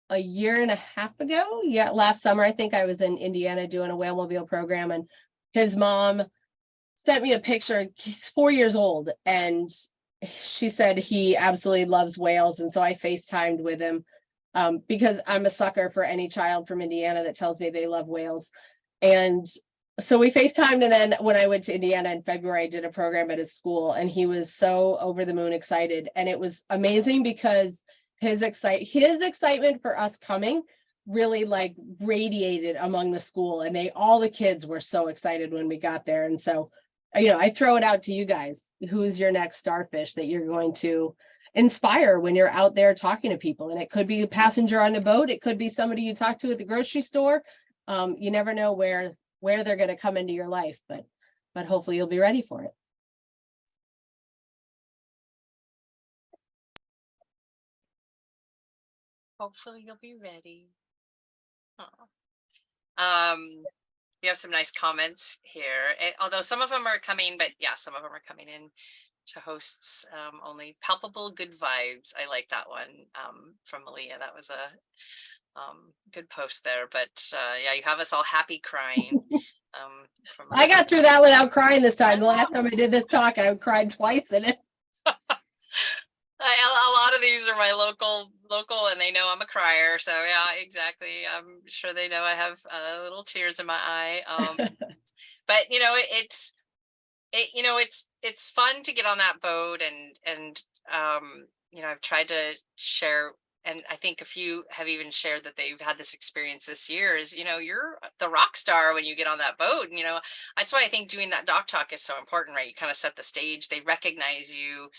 C: a year and a half ago. Yeah, last summer, I think I was in Indiana doing a WhaleMobile program, and his mom sent me a picture. He's 4 years old, and she said he absolutely loves whales. And so I FaceTimed with him because I'm a sucker for any child from Indiana that tells me they love whales. And so we FaceTimed, and then when I went to Indiana in February, I did a program at his school, and he was so over the moon excited. And it was amazing because his excitement for us coming really like radiated among the school, and all the kids were so excited when we got there. And so, I throw it out to you guys. Who's your next starfish that you're going to inspire when you're out there talking to people? And it could be a passenger on the boat. It could be somebody you talk to at the grocery store. You never know where they're going to come into your life, but hopefully you'll be ready for it.
A: Hopefully you'll be ready. We have some nice comments here, although some of them are coming, but yeah, some of them are coming in to hosts only. Palpable good vibes. I like that one from Malia. That was a good post there. But yeah, you have us all happy crying.
C: I got through that without crying this time. The last time I did this talk, I cried twice in it.
A: A lot of these are my local, and they know I'm a crier. So yeah, exactly. I'm sure they know I have little tears in my eye. But it's fun to get on that boat and I've tried to share, and I think a few have even shared that they've had this experience this year, is, you're the rock star when you get on that boat. And, that's why I think doing that doc talk is so important, right? You kind of set the stage, they recognize you,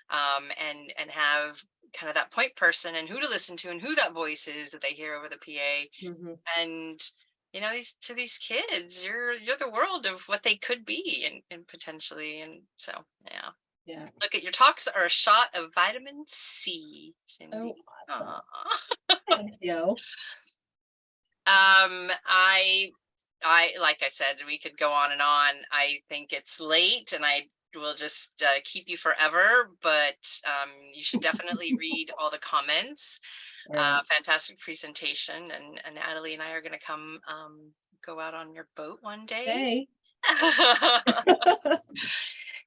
A: and have kind of that point person and who to listen to and who that voice is that they hear over the PA.
C: Mhm.
A: And, these kids, you're the world of what they could be and potentially. And so, yeah.
C: Yeah.
A: Look at your talks are a shot of vitamin C, Cynde.
C: Oh, awesome.
A: Aw.
C: Thank you.
A: I like I said, we could go on and on. I think it's late, and I will just keep you forever. But you should definitely read all the comments.
C: All right.
A: Fantastic presentation, and Natalie and I are going to come go out on your boat one day.
C: Hey.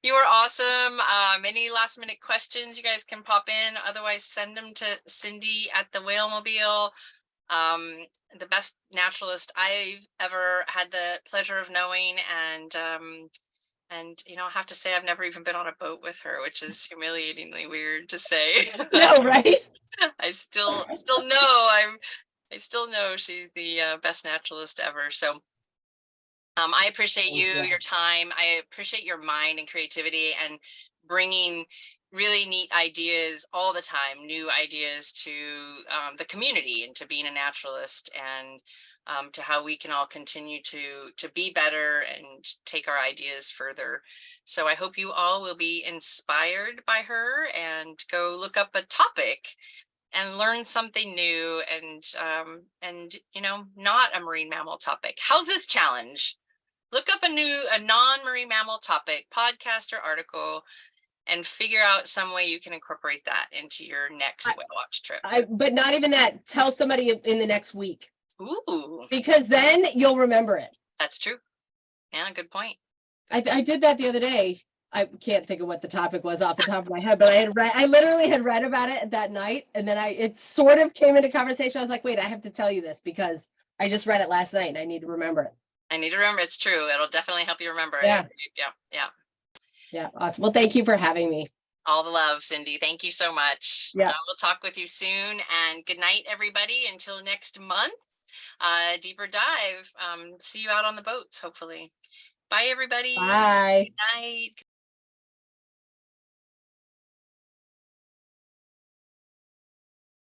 A: You are awesome. Any last minute questions, you guys can pop in. Otherwise, send them to Cynde at the WhaleMobile. The best naturalist I've ever had the pleasure of knowing. And I have to say, I've never even been on a boat with her, which is humiliatingly weird to say.
C: No, right?
A: I still know I still know she's the best naturalist ever. So I appreciate you,
C: Yeah.
A: your time. I appreciate your mind and creativity and bringing really neat ideas all the time, new ideas to the community and to being a naturalist, and to how we can all continue to be better and take our ideas further. So I hope you all will be inspired by her and go look up a topic and learn something new, and not a marine mammal topic. How's this challenge? Look up a non-marine mammal topic, podcast or article, and figure out some way you can incorporate that into your next whale watch trip.
C: But not even that. Tell somebody in the next week.
A: Ooh,
C: Because then you'll remember it.
A: that's true. Yeah, good point.
C: I did that the other day. I can't think of what the topic was off the top of my head, but I literally had read about it that night, and then it sort of came into conversation. I was like, wait, I have to tell you this because I just read it last night and I need to remember it.
A: I need to remember. It's true. It'll definitely help you remember.
C: Yeah.
A: Yeah.
C: Awesome. Well, thank you for having me.
A: All the love, Cynde. Thank you so much.
C: Yeah.
A: We'll talk with you soon, and good night, everybody. Until next month, deeper dive. See you out on the boats, hopefully. Bye, everybody.
C: Bye.
A: Good night.